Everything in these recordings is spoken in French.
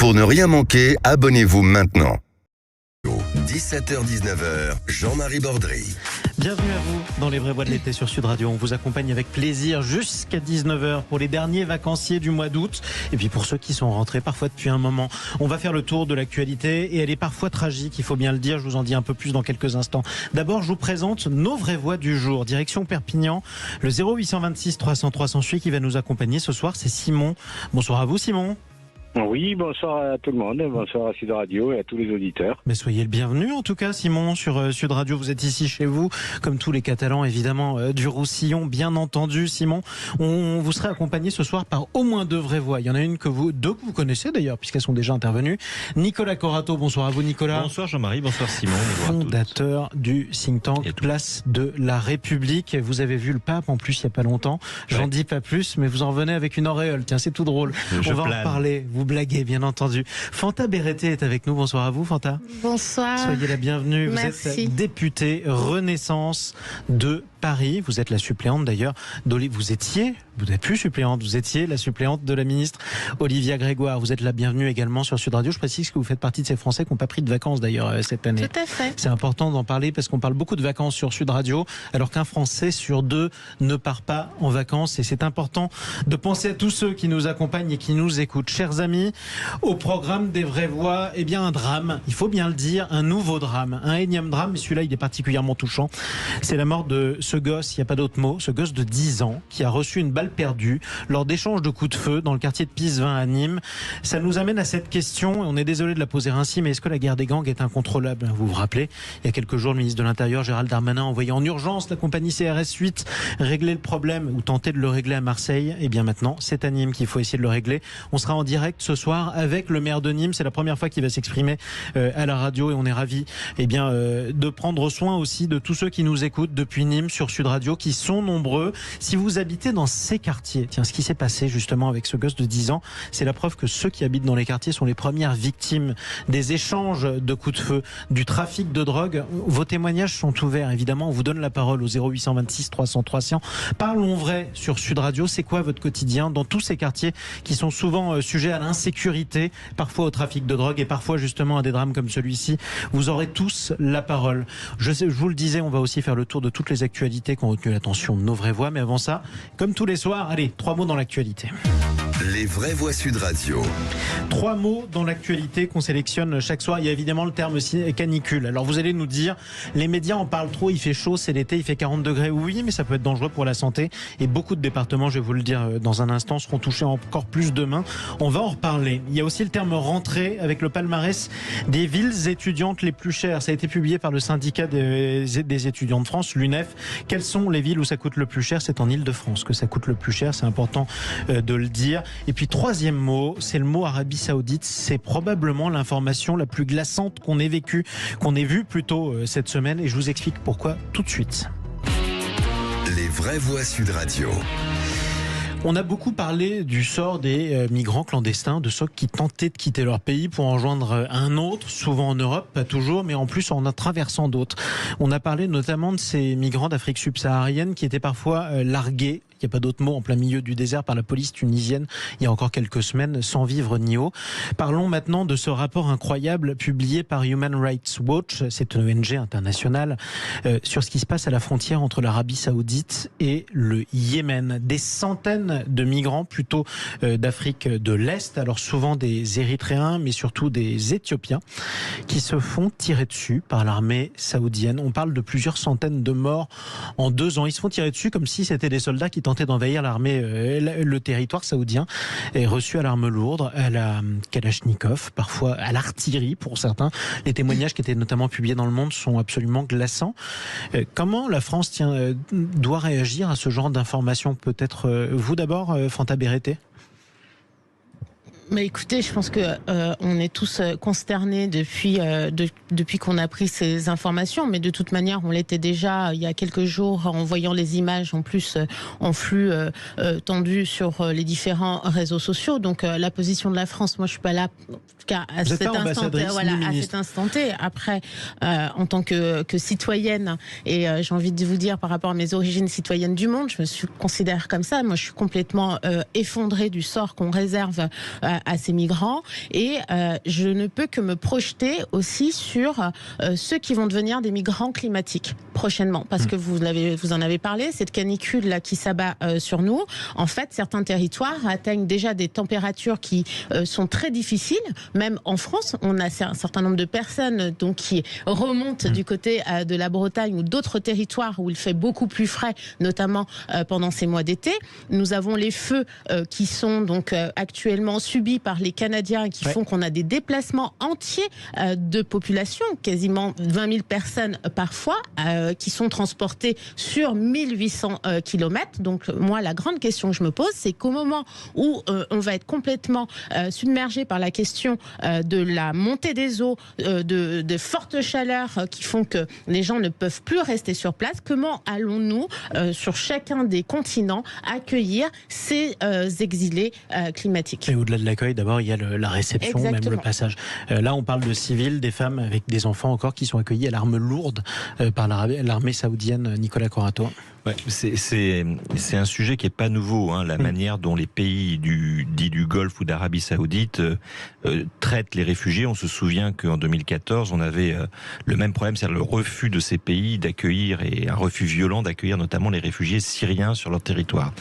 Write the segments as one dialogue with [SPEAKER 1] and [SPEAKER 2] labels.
[SPEAKER 1] Pour ne rien manquer, abonnez-vous maintenant. 17h-19h, Jean-Marie Bordry.
[SPEAKER 2] Bienvenue à vous dans les vraies voix de l'été sur Sud Radio. On vous accompagne avec plaisir jusqu'à 19h pour les derniers vacanciers du mois d'août. Et puis pour ceux qui sont rentrés parfois depuis un moment. On va faire le tour de l'actualité et elle est parfois tragique, il faut bien le dire. Je vous en dis un peu plus dans quelques instants. D'abord, je vous présente nos vraies voix du jour. Direction Perpignan, le 0826 300 308 qui va nous accompagner ce soir, c'est Simon. Bonsoir à vous Simon.
[SPEAKER 3] Oui, bonsoir à tout le monde, bonsoir à Sud Radio et à tous les auditeurs.
[SPEAKER 2] Mais soyez le bienvenu en tout cas Simon sur Sud Radio, vous êtes ici chez vous, comme tous les Catalans évidemment du Roussillon, bien entendu Simon. On vous serait accompagné ce soir par au moins deux vraies voix. Il y en a une deux que vous connaissez d'ailleurs puisqu'elles sont déjà intervenues. Nicolas Corato, bonsoir à vous Nicolas.
[SPEAKER 4] Bonsoir Jean-Marie, bonsoir Simon.
[SPEAKER 2] Fondateur du think tank Place de la République. Vous avez vu le pape en plus il n'y a pas longtemps. J'en dis pas plus mais vous en revenez avec une auréole. Tiens, c'est tout drôle. On va en parler. Vous blaguez bien entendu. Fanta Berreté est avec nous. Bonsoir à vous Fanta.
[SPEAKER 5] Bonsoir.
[SPEAKER 2] Soyez la bienvenue.
[SPEAKER 5] Merci.
[SPEAKER 2] Vous êtes députée Renaissance de Paris. Vous êtes la suppléante d'ailleurs vous n'êtes plus suppléante, vous étiez la suppléante de la ministre Olivia Grégoire. Vous êtes la bienvenue également sur Sud Radio. Je précise que vous faites partie de ces Français qui n'ont pas pris de vacances d'ailleurs cette année.
[SPEAKER 5] Tout à fait.
[SPEAKER 2] C'est important d'en parler parce qu'on parle beaucoup de vacances sur Sud Radio alors qu'un Français sur deux ne part pas en vacances et c'est important de penser à tous ceux qui nous accompagnent et qui nous écoutent. Chers amis, au programme des vraies voix, eh bien un drame, il faut bien le dire, un nouveau drame, un énième drame, mais celui-là il est particulièrement touchant. C'est la mort de ce gosse, il n'y a pas d'autre mot, ce gosse de 10 ans qui a reçu une balle perdue lors d'échanges de coups de feu dans le quartier de Pisevin à Nîmes. Ça nous amène à cette question, et on est désolé de la poser ainsi, mais est-ce que la guerre des gangs est incontrôlable ? Vous vous rappelez, il y a quelques jours, le ministre de l'Intérieur, Gérald Darmanin, a envoyé en urgence la compagnie CRS 8 régler le problème ou tenter de le régler à Marseille. Et bien maintenant, c'est à Nîmes qu'il faut essayer de le régler. On sera en direct ce soir avec le maire de Nîmes. C'est la première fois qu'il va s'exprimer à la radio et on est ravis de prendre soin aussi de tous ceux qui nous écoutent depuis Nîmes sur Sud Radio, qui sont nombreux. Si vous habitez dans ces quartiers, tiens, ce qui s'est passé justement avec ce gosse de 10 ans, c'est la preuve que ceux qui habitent dans les quartiers sont les premières victimes des échanges de coups de feu, du trafic de drogue. Vos témoignages sont ouverts, évidemment. On vous donne la parole au 0826 300 300. Parlons vrai sur Sud Radio. C'est quoi votre quotidien dans tous ces quartiers qui sont souvent sujets à l'insécurité, parfois au trafic de drogue et parfois justement à des drames comme celui-ci? Vous aurez tous la parole. Je vous le disais, on va aussi faire le tour de toutes les actualités qui ont retenu l'attention de nos vraies voix. Mais avant ça, comme tous les soirs, allez, 3 mots dans l'actualité.
[SPEAKER 1] Les vraies voix Sud Radio.
[SPEAKER 2] 3 mots dans l'actualité qu'on sélectionne chaque soir. Il y a évidemment le terme canicule. Alors vous allez nous dire, les médias en parlent trop, il fait chaud, c'est l'été, il fait 40 degrés. Oui, mais ça peut être dangereux pour la santé. Et beaucoup de départements, je vais vous le dire dans un instant, seront touchés encore plus demain. On va en reparler. Il y a aussi le terme rentrée avec le palmarès des villes étudiantes les plus chères. Ça a été publié par le syndicat des étudiants de France, l'UNEF. Quelles sont les villes où ça coûte le plus cher? C'est en Île-de-France que ça coûte le plus cher. C'est important de le dire. Et puis troisième mot, c'est le mot Arabie Saoudite. C'est probablement l'information la plus glaçante qu'on ait vue plutôt cette semaine. Et je vous explique pourquoi tout de suite.
[SPEAKER 1] Les vraies voix Sud Radio.
[SPEAKER 2] On a beaucoup parlé du sort des migrants clandestins, de ceux qui tentaient de quitter leur pays pour en joindre un autre, souvent en Europe, pas toujours, mais en plus en traversant d'autres. On a parlé notamment de ces migrants d'Afrique subsaharienne qui étaient parfois largués, il n'y a pas d'autre mot, en plein milieu du désert par la police tunisienne il y a encore quelques semaines, sans vivre ni eau. Parlons maintenant de ce rapport incroyable publié par Human Rights Watch, c'est une ONG internationale, sur ce qui se passe à la frontière entre l'Arabie Saoudite et le Yémen. Des centaines de migrants, plutôt d'Afrique de l'Est, alors souvent des Érythréens, mais surtout des Éthiopiens, qui se font tirer dessus par l'armée saoudienne. On parle de plusieurs centaines de morts en 2 ans. Ils se font tirer dessus comme si c'était des soldats qui tentaient d'envahir l'armée, le territoire saoudien, est reçu à l'arme lourde, à la Kalachnikov, parfois à l'artillerie pour certains. Les témoignages qui étaient notamment publiés dans Le Monde sont absolument glaçants. Comment la France doit réagir à ce genre d'informations? Peut-être vous d'abord, Fanta Berreté?
[SPEAKER 5] Mais écoutez, je pense que on est tous consternés depuis qu'on a pris ces informations, mais de toute manière, on l'était déjà il y a quelques jours en voyant les images en plus en flux tendu sur les différents réseaux sociaux. Donc la position de la France, moi je suis pas là, en tout cas à cet instant T. Après, en tant que citoyenne, et j'ai envie de vous dire par rapport à mes origines citoyennes du monde, je me considère comme ça. Moi, je suis complètement effondrée du sort qu'on réserve à à ces migrants. Et je ne peux que me projeter aussi sur ceux qui vont devenir des migrants climatiques prochainement, parce que vous en avez parlé, cette canicule là qui s'abat sur nous. En fait, certains territoires atteignent déjà des températures qui sont très difficiles. Même en France, on a un certain nombre de personnes donc qui remontent du côté de la Bretagne ou d'autres territoires où il fait beaucoup plus frais, notamment pendant ces mois d'été. Nous avons les feux qui sont donc actuellement subis par les Canadiens, qui font qu'on a des déplacements entiers de population, quasiment 20 000 personnes parfois, qui sont transportées sur 1800 km. Donc moi, la grande question que je me pose, c'est qu'au moment où on va être complètement submergé par la question de la montée des eaux, de fortes chaleurs qui font que les gens ne peuvent plus rester sur place, comment allons-nous, sur chacun des continents, accueillir ces exilés climatiques?
[SPEAKER 2] Et au-delà de l'accueil, d'abord, il y a la réception,
[SPEAKER 5] Exactement.
[SPEAKER 2] même le passage. Là, on parle de civils, des femmes avec des enfants encore qui sont accueillis à l'arme lourde par l'armée saoudienne. Nicolas Corato.
[SPEAKER 4] Ouais, c'est un sujet qui est pas nouveau, hein, la manière dont les pays dits du Golfe ou d'Arabie Saoudite traitent les réfugiés. On se souvient qu'en 2014, on avait le même problème, c'est-à-dire le refus de ces pays d'accueillir, et un refus violent d'accueillir notamment les réfugiés syriens sur leur territoire.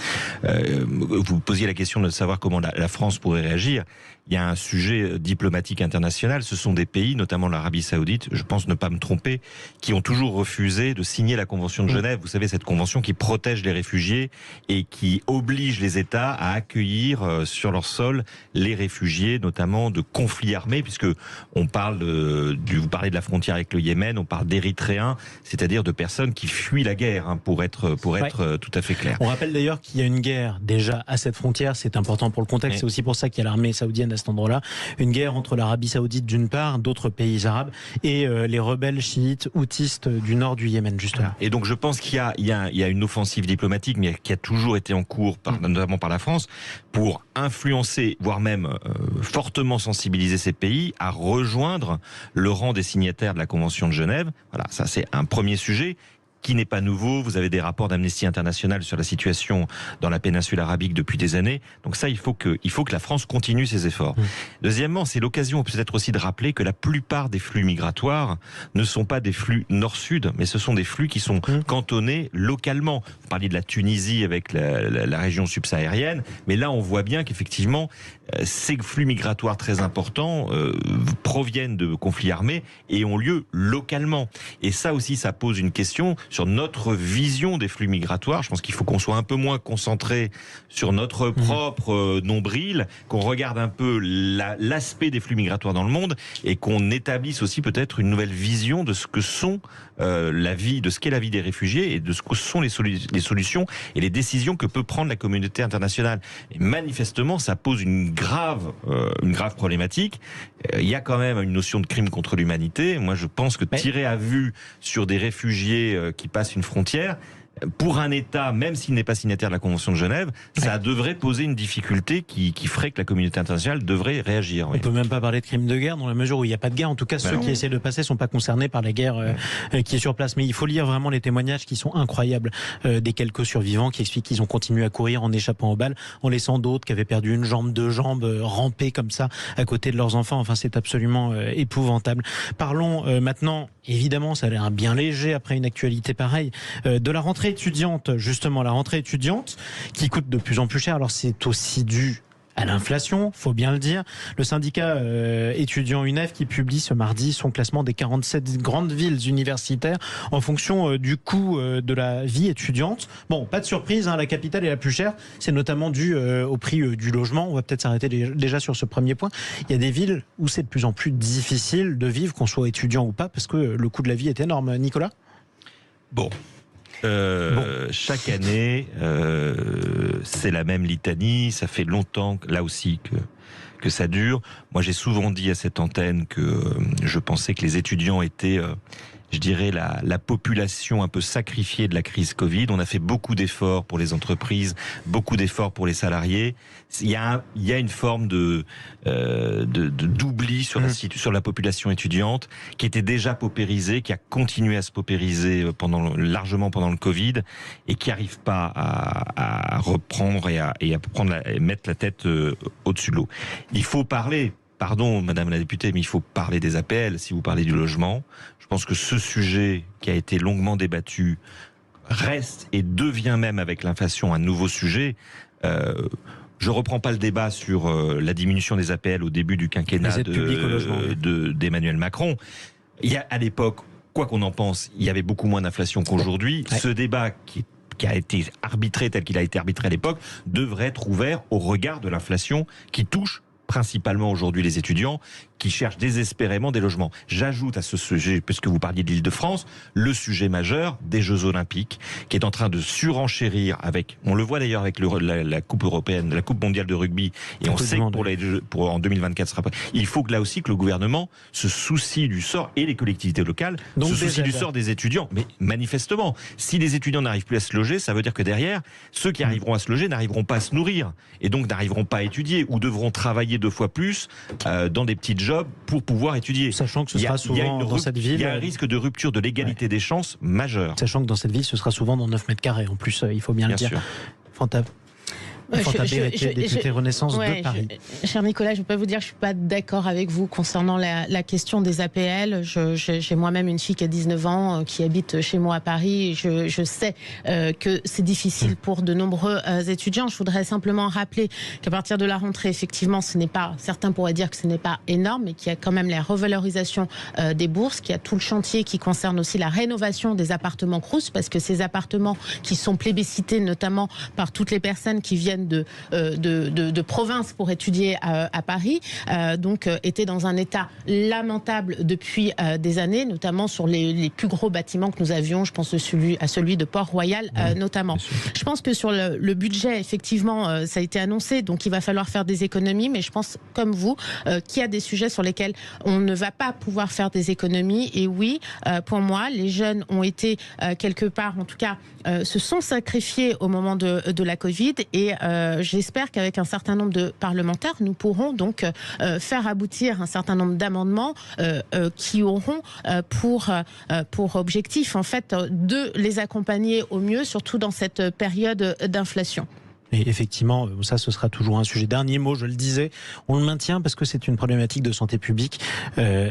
[SPEAKER 4] Vous posiez la question de savoir comment la France pourrait réagir. Il y a un sujet diplomatique international. Ce sont des pays, notamment l'Arabie Saoudite, je pense ne pas me tromper, qui ont toujours refusé de signer la Convention de Genève. Vous savez, cette convention qui protège les réfugiés et qui oblige les États à accueillir sur leur sol les réfugiés, notamment de conflits armés, puisque on parle vous parlez de la frontière avec le Yémen, on parle d'Érythréens, c'est-à-dire de personnes qui fuient la guerre, hein, pour être tout à fait clair.
[SPEAKER 2] On rappelle d'ailleurs qu'il y a une guerre déjà à cette frontière, c'est important pour le contexte, c'est aussi pour ça qu'il y a l'armée saoudienne à cet endroit-là, une guerre entre l'Arabie Saoudite d'une part, d'autres pays arabes, et les rebelles chiites houtistes du nord du Yémen, justement.
[SPEAKER 4] Et donc je pense qu'il y a une offensive diplomatique, mais qui a toujours été en cours, notamment par la France, pour influencer, voire même fortement sensibiliser ces pays à rejoindre le rang des signataires de la Convention de Genève. Voilà, ça c'est un premier sujet qui n'est pas nouveau. Vous avez des rapports d'Amnesty International sur la situation dans la péninsule arabique depuis des années. Donc ça, il faut que la France continue ses efforts. Deuxièmement, c'est l'occasion peut-être aussi de rappeler que la plupart des flux migratoires ne sont pas des flux nord-sud, mais ce sont des flux qui sont cantonnés localement. Vous parliez de la Tunisie avec la région subsaharienne, mais là, on voit bien qu'effectivement, ces flux migratoires très importants proviennent de conflits armés et ont lieu localement. Et ça aussi, ça pose une question sur notre vision des flux migratoires. Je pense qu'il faut qu'on soit un peu moins concentré sur notre propre nombril, qu'on regarde un peu l'aspect des flux migratoires dans le monde et qu'on établisse aussi peut-être une nouvelle vision de ce que sont de ce qu'est la vie des réfugiés et de ce que sont les solutions et les décisions que peut prendre la communauté internationale. Et manifestement, ça pose une grave problématique. Il y a quand même une notion de crime contre l'humanité. Moi, je pense que tirer à vue sur des réfugiés qui passent une frontière, pour un État, même s'il n'est pas signataire de la Convention de Genève, ça devrait poser une difficulté qui ferait que la communauté internationale devrait réagir.
[SPEAKER 2] On peut même pas parler de crime de guerre dans la mesure où il n'y a pas de guerre. En tout cas, ceux qui essaient de passer sont pas concernés par la guerre qui est sur place. Mais il faut lire vraiment les témoignages qui sont incroyables des quelques survivants qui expliquent qu'ils ont continué à courir en échappant aux balles, en laissant d'autres qui avaient perdu une jambe, deux jambes, ramper comme ça à côté de leurs enfants. Enfin, c'est absolument épouvantable. Parlons maintenant, évidemment, ça a l'air bien léger après une actualité pareille, de la rentrée étudiante, justement, la rentrée étudiante qui coûte de plus en plus cher. Alors c'est aussi dû à l'inflation, faut bien le dire. Le syndicat étudiant UNEF qui publie ce mardi son classement des 47 grandes villes universitaires en fonction du coût de la vie étudiante. Bon, pas de surprise, hein, la capitale est la plus chère. C'est notamment dû au prix du logement. On va peut-être s'arrêter déjà sur ce premier point. Il y a des villes où c'est de plus en plus difficile de vivre, qu'on soit étudiant ou pas, parce que le coût de la vie est énorme. Nicolas ?
[SPEAKER 4] Chaque année, c'est la même litanie. Ça fait longtemps, là aussi, que ça dure. Moi, j'ai souvent dit à cette antenne que je pensais que les étudiants étaient je dirais, la population un peu sacrifiée de la crise Covid. On a fait beaucoup d'efforts pour les entreprises, beaucoup d'efforts pour les salariés. Il y a une forme d'oubli sur la population étudiante qui était déjà paupérisée, qui a continué à se paupériser largement pendant le Covid et qui n'arrive pas à reprendre et à mettre la tête au-dessus de l'eau. Il faut parler. Pardon, Madame la députée, mais il faut parler des APL si vous parlez du logement. Je pense que ce sujet qui a été longuement débattu reste et devient même avec l'inflation un nouveau sujet. Je reprends pas le débat sur la diminution des APL au début du quinquennat d'Emmanuel Macron. À l'époque, quoi qu'on en pense, il y avait beaucoup moins d'inflation qu'aujourd'hui. Ouais. Ce débat qui a été arbitré tel qu'il a été arbitré à l'époque devrait être ouvert au regard de l'inflation qui touche principalement aujourd'hui les étudiants qui cherchent désespérément des logements. J'ajoute à ce sujet, puisque vous parliez de l'Île-de-France, le sujet majeur des Jeux Olympiques, qui est en train de surenchérir avec, on le voit d'ailleurs avec la Coupe européenne, la Coupe mondiale de rugby, et on sait que pour en 2024, ce sera pas. Il faut que là aussi que le gouvernement se soucie du sort, et les collectivités locales se soucient du sort des étudiants. Mais manifestement, si les étudiants n'arrivent plus à se loger, ça veut dire que derrière, ceux qui arriveront à se loger n'arriveront pas à se nourrir, et donc n'arriveront pas à étudier, ou devront travailler 2 fois plus dans des petits jobs pour pouvoir étudier.
[SPEAKER 2] Sachant que ce sera souvent dans cette ville...
[SPEAKER 4] Il y a un risque de rupture de l'égalité des chances majeur.
[SPEAKER 2] Sachant que dans cette ville, ce sera souvent dans 9 mètres carrés. En plus, il faut bien le dire. Fanta Bérété, députée Renaissance de Paris.
[SPEAKER 5] Cher Nicolas, je ne peux pas vous dire que je ne suis pas d'accord avec vous concernant la question des APL. J'ai moi-même une fille qui a 19 ans, qui habite chez moi à Paris. Je sais que c'est difficile pour de nombreux étudiants. Je voudrais simplement rappeler qu'à partir de la rentrée, effectivement, certains pourraient dire que ce n'est pas énorme, mais qu'il y a quand même la revalorisation des bourses, qu'il y a tout le chantier qui concerne aussi la rénovation des appartements Crous, parce que ces appartements qui sont plébiscités notamment par toutes les personnes qui viennent de province pour étudier à Paris, étaient dans un état lamentable depuis des années, notamment sur les plus gros bâtiments que nous avions. Je pense à celui de Port-Royal notamment. Je pense que sur le budget, effectivement, ça a été annoncé, donc il va falloir faire des économies, mais je pense, comme vous, qu'il y a des sujets sur lesquels on ne va pas pouvoir faire des économies. Et oui, pour moi, les jeunes ont été quelque part, en tout cas, se sont sacrifiés au moment de la Covid, et j'espère qu'avec un certain nombre de parlementaires, nous pourrons donc faire aboutir un certain nombre d'amendements qui auront pour objectif, en fait, de les accompagner au mieux, surtout dans cette période d'inflation.
[SPEAKER 2] Et effectivement, ça, ce sera toujours un sujet. Dernier mot, je le disais, on le maintient parce que c'est une problématique de santé publique.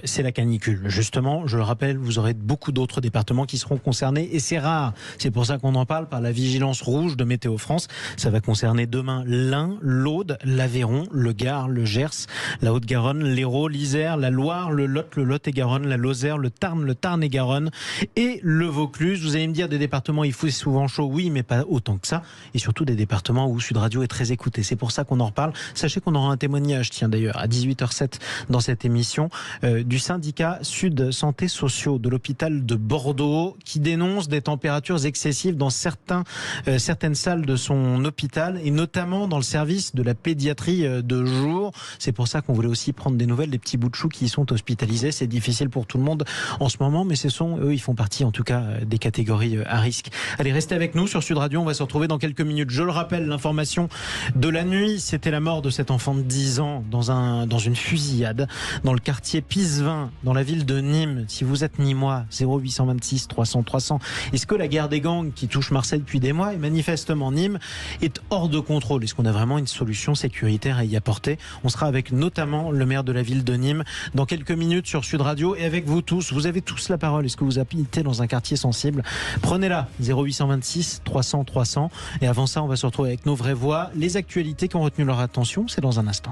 [SPEAKER 2] C'est la canicule. Justement, je le rappelle, vous aurez beaucoup d'autres départements qui seront concernés, et c'est rare. C'est pour ça qu'on en parle par la vigilance rouge de Météo France. Ça va concerner demain l'Ain, l'Aude, l'Aveyron, le Gard, le Gers, la Haute-Garonne, l'Hérault, l'Isère, la Loire, le Lot-et-Garonne, la Lozère, le Tarn-et-Garonne et le Vaucluse. Vous allez me dire, des départements, il fait souvent chaud, oui, mais pas autant que ça. Et surtout des départements où Sud Radio est très écouté. C'est pour ça qu'on en reparle. Sachez qu'on aura un témoignage, d'ailleurs, à 18h07 dans cette émission, du syndicat Sud Santé Sociaux de l'hôpital de Bordeaux, qui dénonce des températures excessives dans certaines salles de son hôpital, et notamment dans le service de la pédiatrie de jour. C'est pour ça qu'on voulait aussi prendre des nouvelles des petits bouts de chou qui y sont hospitalisés. C'est difficile pour tout le monde en ce moment, mais eux, ils font partie, en tout cas, des catégories à risque. Allez, restez avec nous sur Sud Radio. On va se retrouver dans quelques minutes. Je le rappelle, l'information de la nuit, c'était la mort de cet enfant de 10 ans dans une fusillade dans le quartier Pisevin, dans la ville de Nîmes. Si vous êtes nîmois, 0826 300 300. Est-ce que la guerre des gangs qui touche Marseille depuis des mois, et manifestement Nîmes, est hors de contrôle? Est-ce qu'on a vraiment une solution sécuritaire à y apporter? On sera avec notamment le maire de la ville de Nîmes dans quelques minutes sur Sud Radio, et avec vous tous. Vous avez tous la parole. Est-ce que vous habitez dans un quartier sensible? Prenez-la, 0826 300 300. Et avant ça, on va se retrouver avec nos vraies voix. Les actualités qui ont retenu leur attention, c'est dans un instant.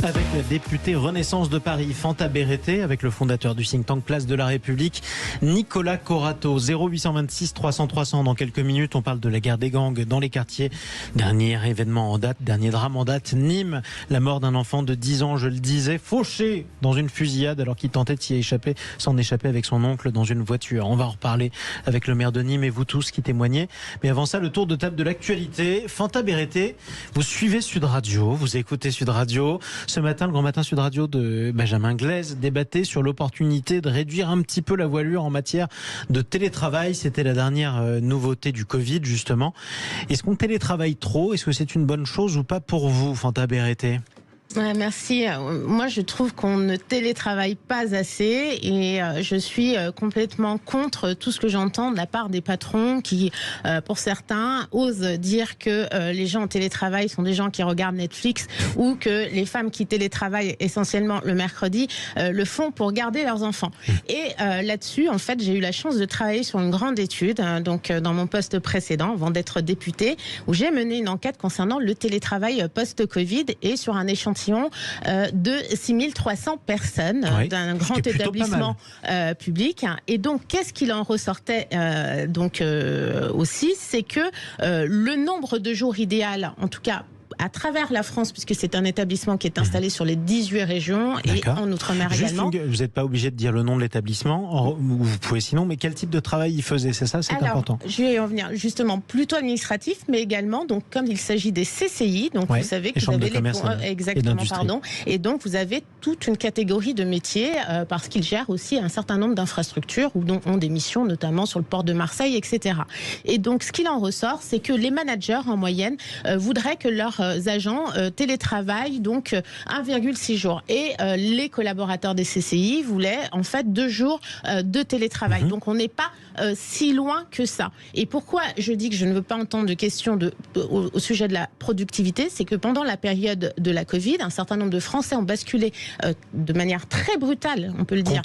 [SPEAKER 2] Avec la députée Renaissance de Paris, Fanta Bérété, avec le fondateur du think tank Place de la République, Nicolas Corato. 0826 300 300. Dans quelques minutes, on parle de la guerre des gangs dans les quartiers. Dernier événement en date, dernier drame en date, Nîmes. La mort d'un enfant de 10 ans, je le disais, fauché dans une fusillade alors qu'il tentait de s'en échapper avec son oncle dans une voiture. On va en reparler avec le maire de Nîmes et vous tous qui témoignez. Mais avant ça, le tour de table de l'actualité. Fanta Bérété, vous suivez Sud Radio, vous écoutez Sud Radio. Radio. Ce matin, le Grand Matin Sud Radio de Benjamin Glaise débattait sur l'opportunité de réduire un petit peu la voilure en matière de télétravail. C'était la dernière nouveauté du Covid, justement. Est-ce qu'on télétravaille trop? Est-ce que c'est une bonne chose ou pas pour vous, Fanta Berrettez?
[SPEAKER 5] Ouais, merci. Moi, je trouve qu'on ne télétravaille pas assez et je suis complètement contre tout ce que j'entends de la part des patrons qui, pour certains, osent dire que les gens en télétravail sont des gens qui regardent Netflix ou que les femmes qui télétravaillent essentiellement le mercredi le font pour garder leurs enfants. Et là-dessus, en fait, j'ai eu la chance de travailler sur une grande étude, donc dans mon poste précédent, avant d'être députée, où j'ai mené une enquête concernant le télétravail post-Covid et sur un échantillon de 6300 personnes d'un grand établissement public. Et donc, qu'est-ce qu'il en ressortait aussi, c'est que le nombre de jours idéal, en tout cas à travers la France, puisque c'est un établissement qui est installé sur les 18 régions et en Outre-mer également.
[SPEAKER 2] Vous n'êtes pas obligé de dire le nom de l'établissement, vous pouvez sinon, mais quel type de travail il faisait, c'est ça, c'est important.
[SPEAKER 5] Je vais y en venir, justement, plutôt administratif, mais également, donc, comme il s'agit des CCI, donc vous savez que vous avez les points, exactement, pardon, et donc vous avez toute une catégorie de métiers, parce qu'ils gèrent aussi un certain nombre d'infrastructures ou ont des missions, notamment sur le port de Marseille, etc. Et donc, ce qu'il en ressort, c'est que les managers, en moyenne, voudraient que leurs agents télétravaillent donc 1,6 jours. Et les collaborateurs des CCI voulaient en fait 2 jours de télétravail. Donc on n'est pas si loin que ça. Et pourquoi je dis que je ne veux pas entendre de questions au sujet de la productivité, c'est que pendant la période de la Covid, un certain nombre de Français ont basculé de manière très brutale, on peut le dire,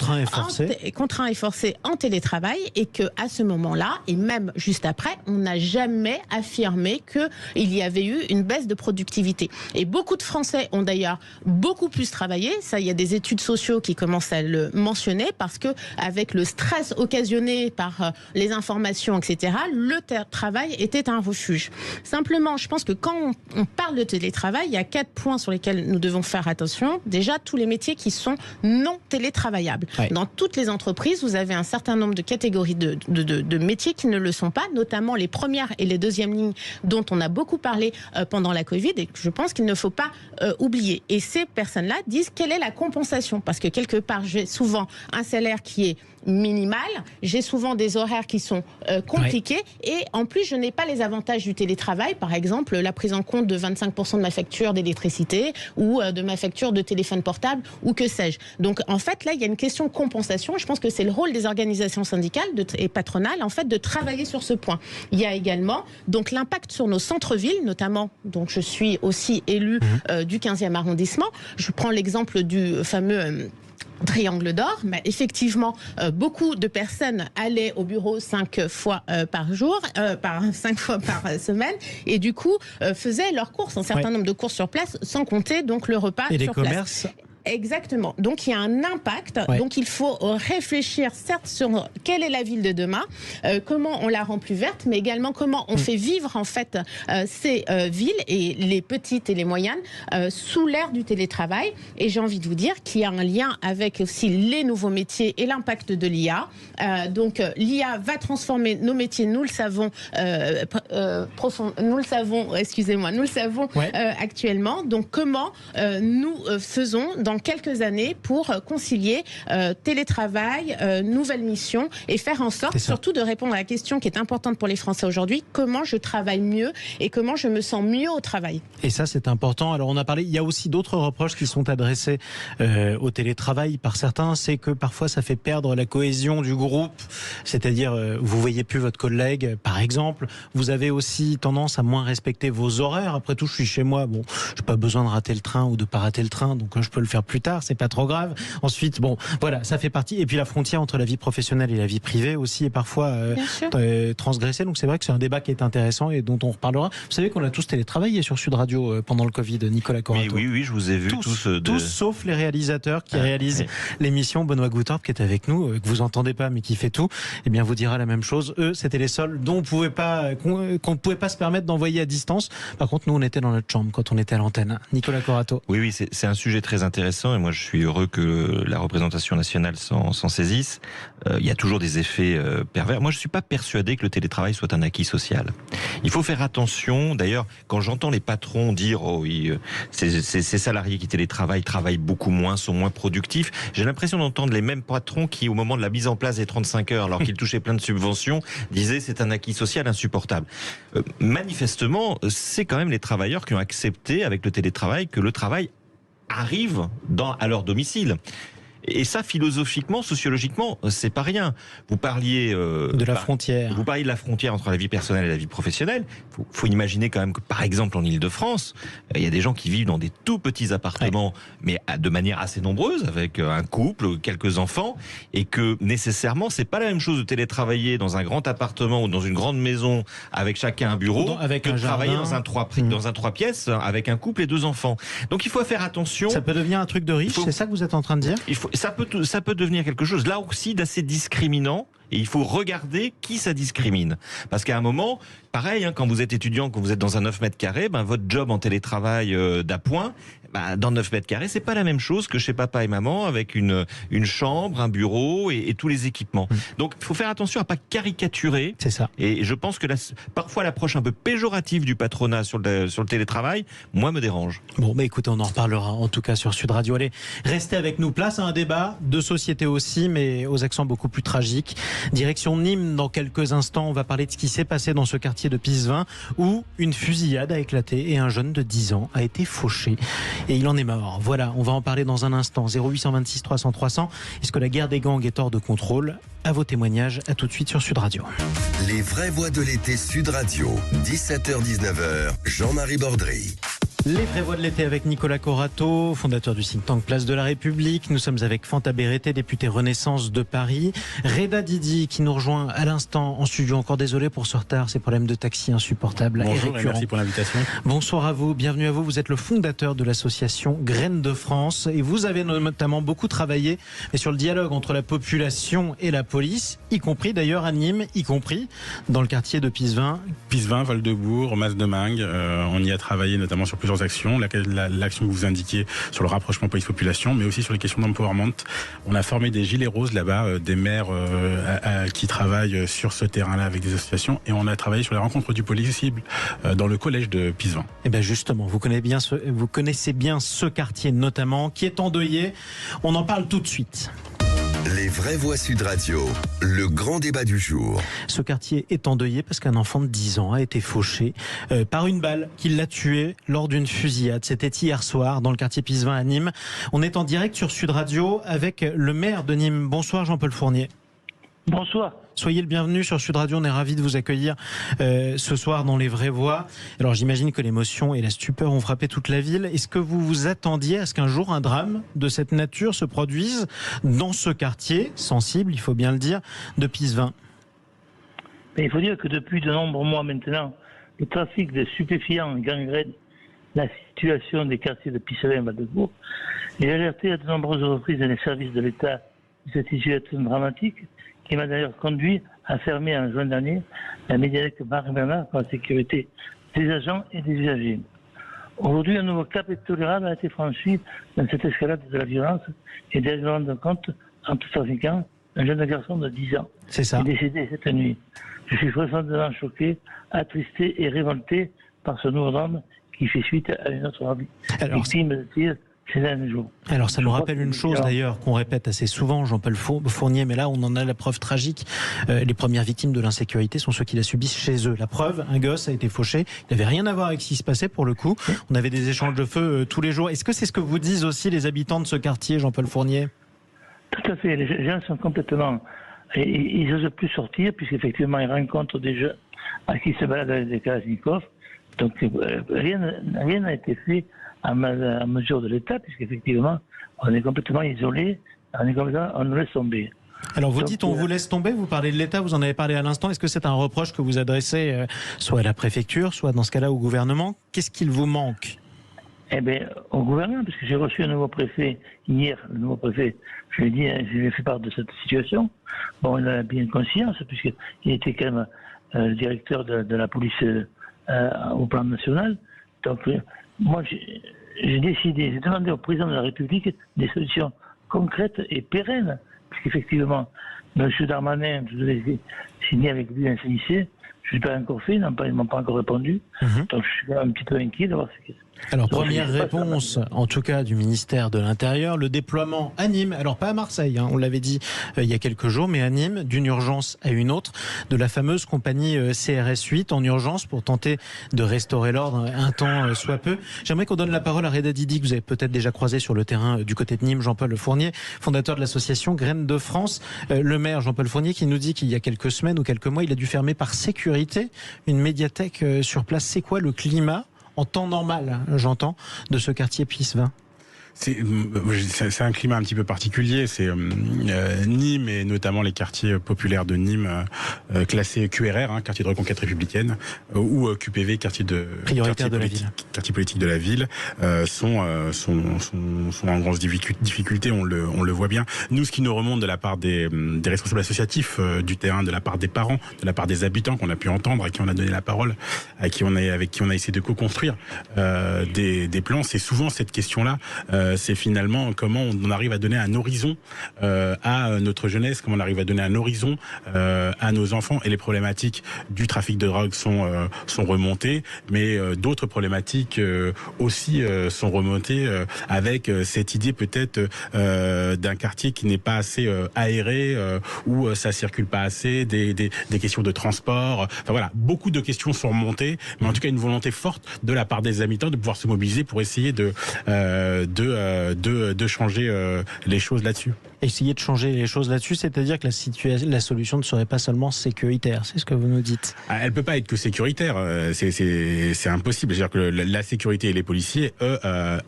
[SPEAKER 5] contraints et forcés en télétravail, et que à ce moment-là, et même juste après, on n'a jamais affirmé qu'il y avait eu une baisse de productivité. Et beaucoup de Français ont d'ailleurs beaucoup plus travaillé. Ça, il y a des études sociaux qui commencent à le mentionner, parce que avec le stress occasionné par les informations, etc., le travail était un refuge. Simplement, je pense que quand on parle de télétravail, il y a 4 points sur lesquels nous devons faire attention. Déjà, tous les métiers qui sont non télétravaillables. Dans toutes les entreprises, vous avez un certain nombre de catégories de métiers qui ne le sont pas, notamment les premières et les deuxièmes lignes dont on a beaucoup parlé pendant la Covid, et que je pense qu'il ne faut pas oublier. Et ces personnes-là disent quelle est la compensation, parce que quelque part, j'ai souvent un salaire qui est minimal, j'ai souvent des horaires qui sont compliqués, et en plus je n'ai pas les avantages du télétravail, par exemple la prise en compte de 25% de ma facture d'électricité ou de ma facture de téléphone portable ou que sais-je. Donc en fait là il y a une question de compensation. Je pense que c'est le rôle des organisations syndicales et patronales en fait de travailler sur ce point. Il y a également donc l'impact sur nos centres-villes, notamment, donc je suis aussi élue du 15e arrondissement. Je prends l'exemple du fameux Triangle d'Or, mais effectivement, beaucoup de personnes allaient au bureau 5 fois par jour, 5 fois par semaine, et du coup faisaient leurs courses, un certain nombre de courses sur place, sans compter donc le repas
[SPEAKER 2] et
[SPEAKER 5] sur
[SPEAKER 2] les commerces.
[SPEAKER 5] Place. Exactement. Donc il y a un impact. Donc il faut réfléchir certes sur quelle est la ville de demain, comment on la rend plus verte, mais également comment on fait vivre en fait ces villes et les petites et les moyennes sous l'ère du télétravail. Et j'ai envie de vous dire qu'il y a un lien avec aussi les nouveaux métiers et l'impact de l'IA. Donc l'IA va transformer nos métiers, nous le savons, actuellement. Donc comment nous faisons dans quelques années pour concilier télétravail, nouvelles missions, et faire en sorte surtout de répondre à la question qui est importante pour les Français aujourd'hui: comment je travaille mieux et comment je me sens mieux au travail.
[SPEAKER 2] Et ça c'est important. Alors on a parlé, il y a aussi d'autres reproches qui sont adressés au télétravail par certains, c'est que parfois ça fait perdre la cohésion du groupe, c'est-à-dire vous voyez plus votre collègue par exemple, vous avez aussi tendance à moins respecter vos horaires. Après tout, je suis chez moi, bon, j'ai pas besoin de rater le train ou de pas rater le train, donc je peux le faire plus tard, c'est pas trop grave. Ensuite, bon, voilà, ça fait partie. Et puis la frontière entre la vie professionnelle et la vie privée aussi est parfois transgressée. Donc c'est vrai que c'est un débat qui est intéressant et dont on reparlera. Vous savez qu'on a tous télétravaillé sur Sud Radio pendant le Covid, Nicolas Corato.
[SPEAKER 4] Oui, je vous ai vu tous
[SPEAKER 2] sauf les réalisateurs qui réalisent l'émission. Benoît Goutorp qui est avec nous, que vous entendez pas mais qui fait tout, eh bien vous dira la même chose. Eux, c'était les seuls dont qu'on ne pouvait pas se permettre d'envoyer à distance. Par contre, nous, on était dans notre chambre quand on était à l'antenne. Nicolas Corato.
[SPEAKER 4] Oui, c'est un sujet très intéressant intéressant, et moi je suis heureux que la représentation nationale s'en saisisse. Il y a toujours des effets pervers. Moi je ne suis pas persuadé que le télétravail soit un acquis social. Il faut faire attention. D'ailleurs, quand j'entends les patrons dire « Oh oui, ces salariés qui télétravaillent travaillent beaucoup moins, sont moins productifs », j'ai l'impression d'entendre les mêmes patrons qui, au moment de la mise en place des 35 heures, alors qu'ils touchaient plein de subventions, disaient « c'est un acquis social insupportable ». Manifestement, c'est quand même les travailleurs qui ont accepté avec le télétravail que le travail arrive à leur domicile. Et ça, philosophiquement, sociologiquement, c'est pas rien. Vous parliez
[SPEAKER 2] de la frontière.
[SPEAKER 4] Vous parliez de la frontière entre la vie personnelle et la vie professionnelle. Faut imaginer quand même que, par exemple, en Île-de-France, il y a des gens qui vivent dans des tout petits appartements, mais de manière assez nombreuse, avec un couple, quelques enfants, et que nécessairement, c'est pas la même chose de télétravailler dans un grand appartement ou dans une grande maison avec chacun un bureau, que de travailler dans un 3 pièces avec un couple et 2 enfants. Donc il faut faire attention.
[SPEAKER 2] Ça peut devenir un truc de riche, c'est ça que vous êtes en train de dire ?
[SPEAKER 4] Ça peut devenir quelque chose, là aussi, d'assez discriminant. Et il faut regarder qui ça discrimine. Parce qu'à un moment, pareil, quand vous êtes étudiant, quand vous êtes dans un 9 mètres carrés, votre job en télétravail d'appoint, dans 9 mètres carrés, c'est pas la même chose que chez papa et maman, avec une chambre, un bureau et tous les équipements. Donc, il faut faire attention à pas caricaturer.
[SPEAKER 2] C'est ça.
[SPEAKER 4] Et je pense que parfois l'approche un peu péjorative du patronat sur le télétravail, moi, me dérange.
[SPEAKER 2] Bon, écoutez, on en reparlera en tout cas sur Sud Radio. Allez, restez avec nous. Place à un débat de société aussi, mais aux accents beaucoup plus tragiques. Direction Nîmes dans quelques instants. On va parler de ce qui s'est passé dans ce quartier de Pisevin où une fusillade a éclaté et un jeune de 10 ans a été fauché. Et il en est mort. Voilà, on va en parler dans un instant. 0826 300 300. Est-ce que la guerre des gangs est hors de contrôle ? À vos témoignages, à tout de suite sur Sud Radio.
[SPEAKER 1] Les vraies voix de l'été Sud Radio, 17h-19h, Jean-Marie Bordry.
[SPEAKER 2] Les vraies voix de l'été avec Nicolas Corato, fondateur du think tank Place de la République. Nous sommes avec Fanta Bérété, député Renaissance de Paris. Reda Didi qui nous rejoint à l'instant en studio. Encore désolé pour ce retard, ces problèmes de taxi insupportables.
[SPEAKER 6] Bonjour et merci pour l'invitation.
[SPEAKER 2] Bonsoir à vous, bienvenue à vous. Vous êtes le fondateur de l'association Graines de France et vous avez notamment beaucoup travaillé sur le dialogue entre la population et la police, y compris d'ailleurs à Nîmes, y compris dans le quartier de Pisevin.
[SPEAKER 6] Pisevin, Val-de-Bourg, Mas-de-Mingue, on y a travaillé notamment sur plusieurs actions, l'action que vous indiquiez sur le rapprochement police-population, mais aussi sur les questions d'empowerment. On a formé des gilets roses là-bas, des maires qui travaillent sur ce terrain-là avec des associations, et on a travaillé sur les rencontres du possible dans le collège de Pisevin.
[SPEAKER 2] Et bien justement, vous connaissez bien ce quartier notamment, qui est endeuillé. On en parle tout de suite.
[SPEAKER 1] Les vraies voix Sud Radio, le grand débat du jour.
[SPEAKER 2] Ce quartier est endeuillé parce qu'un enfant de 10 ans a été fauché par une balle qui l'a tué lors d'une fusillade. C'était hier soir dans le quartier Pisevin à Nîmes. On est en direct sur Sud Radio avec le maire de Nîmes. Bonsoir Jean-Paul Fournier.
[SPEAKER 7] Bonsoir.
[SPEAKER 2] Soyez le bienvenu sur Sud Radio, on est ravis de vous accueillir ce soir dans Les Vraies Voix. Alors j'imagine que l'émotion et la stupeur ont frappé toute la ville. Est-ce que vous vous attendiez à ce qu'un jour un drame de cette nature se produise dans ce quartier sensible, il faut bien le dire, de Pisevin ?
[SPEAKER 7] Il faut dire que depuis de nombreux mois maintenant, le trafic de stupéfiants gangrène la situation des quartiers de Pisevin et Val-de-Bourg. J'ai alerté à de nombreuses reprises les services de l'État de cette situation dramatique, qui m'a d'ailleurs conduit à fermer en juin dernier la médiathèque Marie-Bernard pour la sécurité des agents et des usagers. Aujourd'hui, un nouveau cap intolérable a été franchi dans cette escalade de la violence et des règlements de compte entre trafiquants. Un jeune garçon de 10 ans est décédé cette nuit. Je suis profondément choqué, attristé et révolté par ce nouveau drame qui fait suite à une autre victime de tir.
[SPEAKER 2] Alors ça nous rappelle une chose d'ailleurs qu'on répète assez souvent, Jean-Paul Fournier, mais là on en a la preuve tragique. Les premières victimes de l'insécurité sont ceux qui la subissent chez eux. La preuve, un gosse a été fauché, il n'avait rien à voir avec ce qui se passait pour le coup. On avait des échanges de feu tous les jours. Est-ce que c'est ce que vous disent aussi les habitants de ce quartier, Jean-Paul Fournier ?
[SPEAKER 7] Tout à fait, les gens sont complètement... Ils n'osent plus sortir puisqu'effectivement ils rencontrent des jeunes à qui se baladent avec des kalachnikovs. Donc rien n'a été fait à mesure de l'État, puisqu'effectivement, on est complètement isolé, on nous laisse tomber.
[SPEAKER 2] Alors vous dites on vous laisse tomber, vous parlez de l'État, vous en avez parlé à l'instant, est-ce que c'est un reproche que vous adressez soit à la préfecture, soit dans ce cas-là au gouvernement ? Qu'est-ce qu'il vous manque ?
[SPEAKER 7] Eh bien, au gouvernement, parce que j'ai reçu un nouveau préfet hier, le nouveau préfet, je lui ai fait part de cette situation. Bon, il a bien conscience, puisqu'il était quand même le directeur de la police au plan national. Donc, moi, j'ai demandé au président de la République des solutions concrètes et pérennes. Parce qu'effectivement, M. Darmanin, je devais signer avec lui un CIC, je ne l'ai pas encore fait, ils ne m'ont pas encore répondu. Donc je suis un petit peu inquiet d'avoir ce qui.
[SPEAKER 2] Alors, première réponse, en tout cas, du ministère de l'Intérieur, le déploiement à Nîmes, alors pas à Marseille, on l'avait dit il y a quelques jours, mais à Nîmes, d'une urgence à une autre, de la fameuse compagnie CRS 8 en urgence pour tenter de restaurer l'ordre un temps soit peu. J'aimerais qu'on donne la parole à Reda Didi, que vous avez peut-être déjà croisé sur le terrain du côté de Nîmes, Jean-Paul Fournier, fondateur de l'association Graines de France. Le maire Jean-Paul Fournier qui nous dit qu'il y a quelques semaines ou quelques mois, il a dû fermer par sécurité une médiathèque sur place. C'est quoi le climat en temps normal, j'entends, de ce quartier Pissevin?
[SPEAKER 6] C'est un climat un petit peu particulier. C'est Nîmes et notamment les quartiers populaires de Nîmes classés QRR, quartier de reconquête républicaine, ou QPV, quartier politique de la ville, sont en grosse difficulté. On le voit bien. Nous, ce qui nous remonte de la part des responsables associatifs du terrain, de la part des parents, de la part des habitants qu'on a pu entendre, à qui on a donné la parole, avec qui on a essayé de co-construire des plans, c'est souvent cette question-là. C'est finalement comment on arrive à donner un horizon à notre jeunesse, comment on arrive à donner un horizon à nos enfants. Et les problématiques du trafic de drogue sont remontées, mais d'autres problématiques aussi sont remontées avec cette idée peut-être d'un quartier qui n'est pas assez aéré, où ça circule pas assez, des questions de transport. Enfin voilà, beaucoup de questions sont remontées, mais en tout cas une volonté forte de la part des habitants de pouvoir se mobiliser pour essayer de changer les choses là-dessus.
[SPEAKER 2] Essayer de changer les choses là-dessus, c'est-à-dire que la solution ne serait pas seulement sécuritaire, c'est ce que vous nous dites.
[SPEAKER 6] Elle peut pas être que sécuritaire, c'est impossible. C'est-à-dire que la sécurité et les policiers, eux,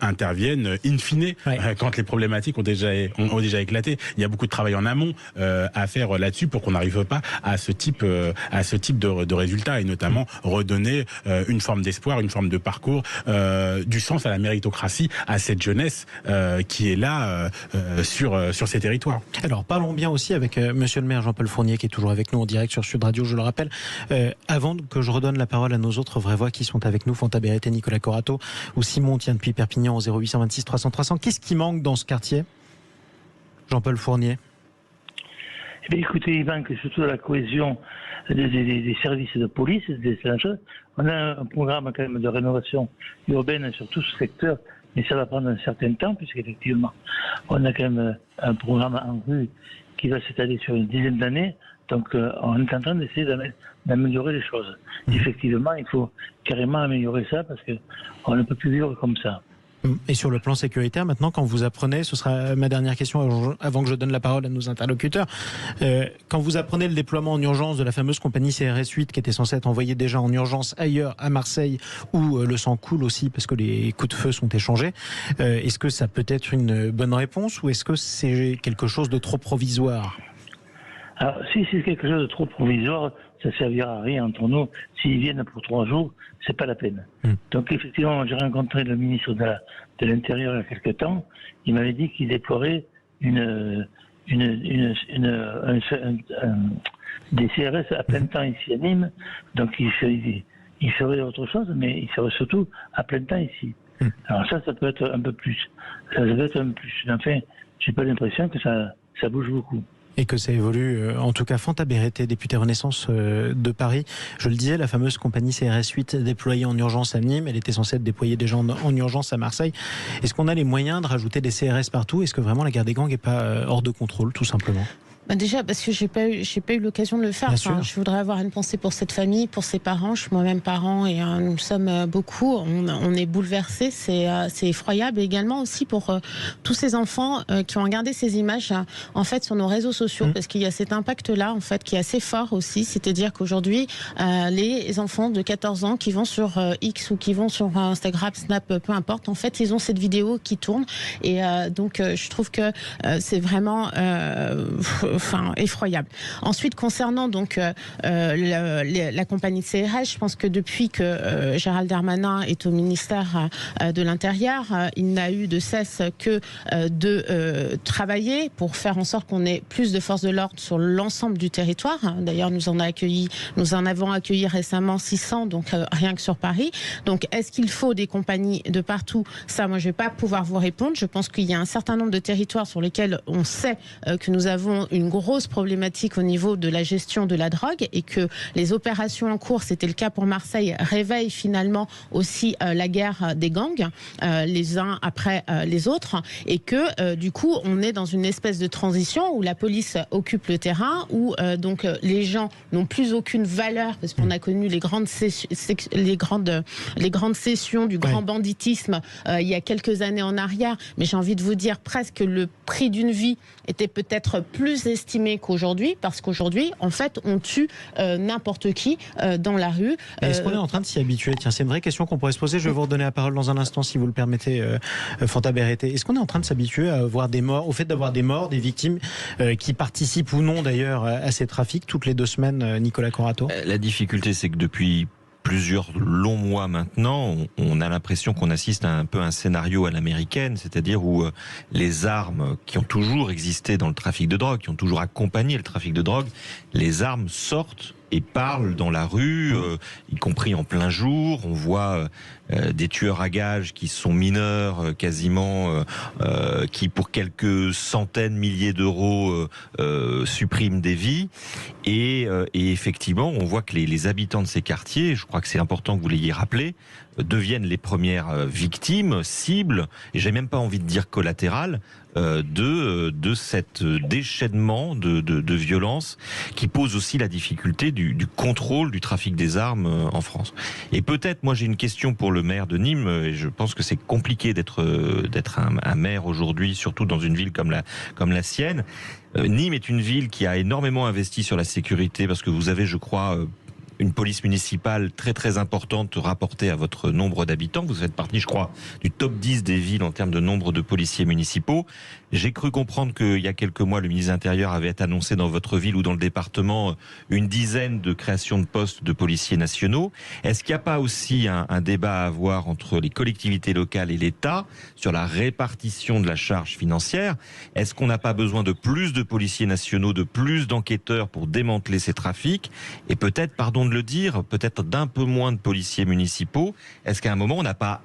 [SPEAKER 6] interviennent in fine quand les problématiques ont déjà éclaté. Il y a beaucoup de travail en amont à faire là-dessus pour qu'on n'arrive pas à ce type de résultats, et notamment redonner une forme d'espoir, une forme de parcours, du sens à la méritocratie, à cette jeunesse qui est là sur ces territoires.
[SPEAKER 2] Alors parlons bien aussi avec monsieur le maire Jean-Paul Fournier qui est toujours avec nous en direct sur Sud Radio, je le rappelle. Avant que je redonne la parole à nos autres vraies voix qui sont avec nous, Fanta Berrettey, Nicolas Corato ou Simon tient depuis Perpignan au 0826 300 300. Qu'est-ce qui manque dans ce quartier, Jean-Paul Fournier?
[SPEAKER 7] Eh bien, écoutez, il manque surtout la cohésion des services de police, on a un programme quand même de rénovation urbaine sur tout ce secteur, mais ça va prendre un certain temps, puisqu'effectivement, on a quand même un programme en rue qui va s'étaler sur une dizaine d'années, donc on est en train d'essayer d'améliorer les choses. Effectivement, il faut carrément améliorer ça, parce qu'on ne peut plus vivre comme ça.
[SPEAKER 2] Et sur le plan sécuritaire, maintenant, quand vous apprenez, ce sera ma dernière question avant que je donne la parole à nos interlocuteurs, quand vous apprenez le déploiement en urgence de la fameuse compagnie CRS 8 qui était censée être envoyée déjà en urgence ailleurs, à Marseille, où le sang coule aussi parce que les coups de feu sont échangés, est-ce que ça peut être une bonne réponse ou est-ce que c'est quelque chose de trop provisoire?
[SPEAKER 7] Alors, si c'est quelque chose de trop provisoire, ça servira à rien entre nous. S'ils viennent pour 3 jours, c'est pas la peine. Donc, effectivement, j'ai rencontré le ministre de l'Intérieur il y a quelque temps. Il m'avait dit qu'il déplorait des CRS à plein temps ici à Nîmes. Donc, il ferait autre chose, mais il ferait surtout à plein temps ici. Alors ça peut être un peu plus. Ça peut être un peu plus. Enfin, j'ai pas l'impression que ça bouge beaucoup.
[SPEAKER 2] Et que ça évolue, en tout cas. Fanta Berrettey, députée Renaissance de Paris. Je le disais, la fameuse compagnie CRS 8 déployée en urgence à Nîmes, elle était censée être déployée déjà en urgence à Marseille. Est-ce qu'on a les moyens de rajouter des CRS partout? Est-ce que vraiment la guerre des gangs n'est pas hors de contrôle, tout simplement?
[SPEAKER 5] Déjà, parce que j'ai pas eu l'occasion de le faire. Enfin, je voudrais avoir une pensée pour cette famille, pour ses parents. Je suis moi-même parent et nous sommes beaucoup. On est bouleversés. C'est effroyable. Et également aussi pour tous ces enfants qui ont regardé ces images en fait sur nos réseaux sociaux, parce qu'il y a cet impact-là en fait qui est assez fort aussi. C'est-à-dire qu'aujourd'hui, les enfants de 14 ans qui vont sur X ou qui vont sur Instagram, Snap, peu importe, en fait, ils ont cette vidéo qui tourne. Et donc, je trouve que c'est vraiment effroyable. Ensuite, concernant donc la compagnie de CRS, je pense que depuis que Gérald Darmanin est au ministère de l'Intérieur, il n'a eu de cesse que de travailler pour faire en sorte qu'on ait plus de forces de l'ordre sur l'ensemble du territoire. D'ailleurs, nous en avons accueilli récemment 600, donc rien que sur Paris. Donc, est-ce qu'il faut des compagnies de partout? Ça, moi, je ne vais pas pouvoir vous répondre. Je pense qu'il y a un certain nombre de territoires sur lesquels on sait que nous avons une grosse problématique au niveau de la gestion de la drogue et que les opérations en cours, c'était le cas pour Marseille, réveillent finalement aussi la guerre des gangs, les uns après les autres, et que du coup, on est dans une espèce de transition où la police occupe le terrain, où donc les gens n'ont plus aucune valeur parce qu'on a connu les grandes sessions du grand banditisme il y a quelques années en arrière, mais j'ai envie de vous dire presque le prix d'une vie était peut-être plus estimé qu'aujourd'hui, parce qu'aujourd'hui, en fait, on tue n'importe qui dans la rue.
[SPEAKER 2] Est-ce qu'on est en train de s'y habituer? Tiens, c'est une vraie question qu'on pourrait se poser. Je vais vous redonner la parole dans un instant, si vous le permettez, Fanta Berete. Est-ce qu'on est en train de s'habituer à avoir des morts, au fait d'avoir des morts, des victimes qui participent ou non d'ailleurs à ces trafics toutes les 2 semaines, Nicolas Corato?
[SPEAKER 4] La difficulté, c'est que depuis plusieurs longs mois maintenant, on a l'impression qu'on assiste à un peu un scénario à l'américaine, c'est-à-dire où les armes qui ont toujours existé dans le trafic de drogue, qui ont toujours accompagné le trafic de drogue, les armes sortent et parlent dans la rue, y compris en plein jour. On voit des tueurs à gages qui sont mineurs, quasiment, qui pour quelques centaines, milliers d'euros suppriment des vies. Et effectivement, on voit que les habitants de ces quartiers, je crois que c'est important que vous l'ayez rappelé, deviennent les premières victimes, cibles, et j'ai même pas envie de dire collatérales, de cet déchaînement de violence qui pose aussi la difficulté du contrôle du trafic des armes en France. Et peut-être, moi j'ai une question pour le maire de Nîmes, et je pense que c'est compliqué d'être un maire aujourd'hui, surtout dans une ville comme la sienne. Nîmes est une ville qui a énormément investi sur la sécurité, parce que vous avez, je crois, une police municipale très très importante rapportée à votre nombre d'habitants. Vous faites partie, je crois, du top 10 des villes en termes de nombre de policiers municipaux. J'ai cru comprendre qu'il y a quelques mois, le ministre de l'Intérieur avait annoncé dans votre ville ou dans le département une dizaine de créations de postes de policiers nationaux. Est-ce qu'il n'y a pas aussi un débat à avoir entre les collectivités locales et l'État sur la répartition de la charge financière? Est-ce qu'on n'a pas besoin de plus de policiers nationaux, de plus d'enquêteurs pour démanteler ces trafics? Et peut-être, pardon de le dire, peut-être d'un peu moins de policiers municipaux. Est-ce qu'à un moment, on n'a pas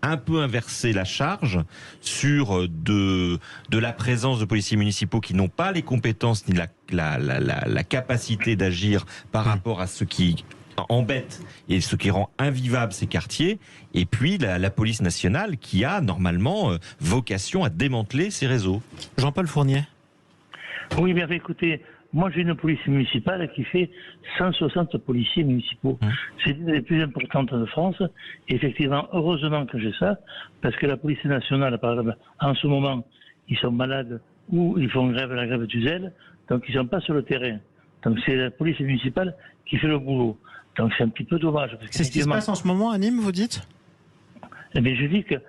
[SPEAKER 4] un peu inversé la charge sur de la présence de policiers municipaux qui n'ont pas les compétences ni la capacité d'agir par rapport à ce qui embête et ce qui rend invivable ces quartiers, et puis la police nationale qui a normalement vocation à démanteler ces réseaux?
[SPEAKER 2] Jean-Paul Fournier.
[SPEAKER 7] Oui, bien écoutez, moi j'ai une police municipale qui fait 160 policiers municipaux. C'est une des plus importantes de France. Et effectivement, heureusement que j'ai ça, parce que la police nationale, par exemple, en ce moment, ils sont malades ou ils font la grève du zèle, donc ils ne sont pas sur le terrain. Donc c'est la police municipale qui fait le boulot. Donc c'est un petit peu dommage.
[SPEAKER 2] C'est ce qui se passe en ce moment à Nîmes, vous dites?
[SPEAKER 7] Eh bien, je dis qu'il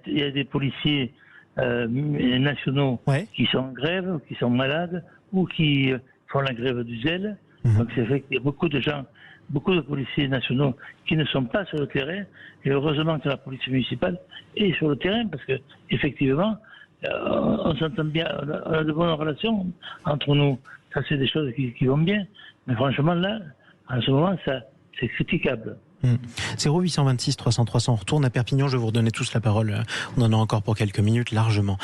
[SPEAKER 7] y a des policiers nationaux qui sont en grève, qui sont malades, ou qui font la grève du zèle. Donc c'est vrai qu'il y a beaucoup de gens, beaucoup de policiers nationaux qui ne sont pas sur le terrain, et heureusement que la police municipale est sur le terrain, parce que effectivement, on s'entend bien, on a de bonnes relations entre nous. Ça, c'est des choses qui vont bien, mais franchement là, en ce moment, ça, c'est critiquable.
[SPEAKER 2] 0826 300 300, on retourne à Perpignan, je vais vous redonner tous la parole, on en a encore pour quelques minutes largement.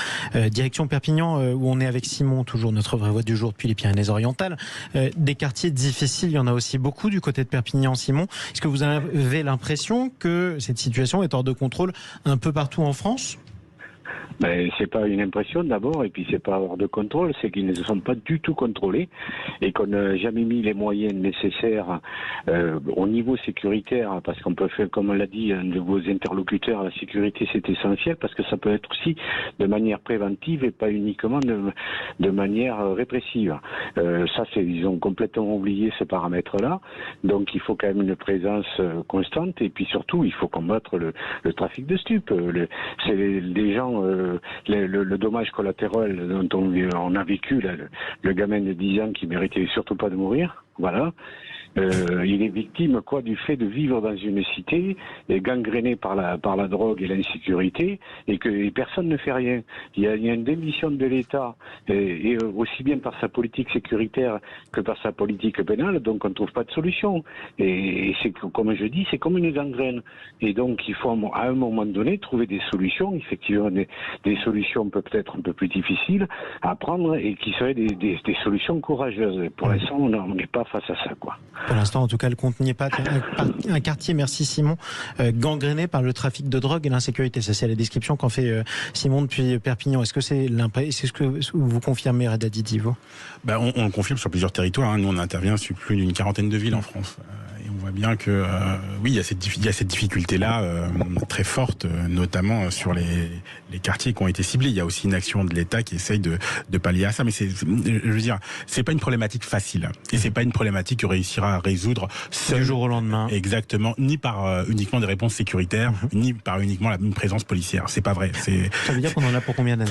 [SPEAKER 2] Direction Perpignan, où on est avec Simon, toujours notre vraie voix du jour depuis les Pyrénées-Orientales. Des quartiers difficiles, il y en a aussi beaucoup du côté de Perpignan. Simon, est-ce que vous avez l'impression que cette situation est hors de contrôle un peu partout en France?
[SPEAKER 3] Ben, c'est pas une impression d'abord, et puis c'est pas hors de contrôle, c'est qu'ils ne sont pas du tout contrôlés et qu'on n'a jamais mis les moyens nécessaires au niveau sécuritaire, parce qu'on peut faire, comme l'a dit un de vos interlocuteurs, la sécurité c'est essentiel parce que ça peut être aussi de manière préventive et pas uniquement de manière répressive. Ça, ils ont complètement oublié ce paramètre-là, donc il faut quand même une présence constante, et puis surtout il faut combattre le trafic de stupes. C'est des gens évidemment, le dommage collatéral dont on a vécu, là, le gamin de 10 ans qui méritait surtout pas de mourir, voilà. Il est victime du fait de vivre dans une cité gangrénée par la drogue et l'insécurité et que personne ne fait rien. Il y a une démission de l'État et aussi bien par sa politique sécuritaire que par sa politique pénale, donc on ne trouve pas de solution. Et c'est comme je dis, c'est comme une gangrène. Et donc il faut à un moment donné trouver des solutions, effectivement des solutions peut-être un peu plus difficiles à prendre et qui seraient des solutions courageuses. Pour l'instant, on n'est pas face à ça, quoi.
[SPEAKER 2] Pour l'instant, en tout cas, le compte n'y est pas. Un quartier, merci Simon, gangréné par le trafic de drogue et l'insécurité. Ça, c'est la description qu'en fait Simon depuis Perpignan. Est-ce que c'est ce que vous confirmez, Reda Didi, vous ?
[SPEAKER 6] On le confirme sur plusieurs territoires. Nous, on intervient sur plus d'une quarantaine de villes en France. Et on voit bien que, oui, il y a cette difficulté-là très forte, notamment sur les quartiers qui ont été ciblés. Il y a aussi une action de l'État qui essaye de pallier à ça. Mais je veux dire, c'est pas une problématique facile. Et c'est pas une problématique que réussira à résoudre seul,
[SPEAKER 2] du jour au lendemain.
[SPEAKER 6] Exactement. Ni par uniquement des réponses sécuritaires, ni par uniquement une présence policière. C'est pas vrai.
[SPEAKER 2] Ça veut dire qu'on en a pour combien d'années ?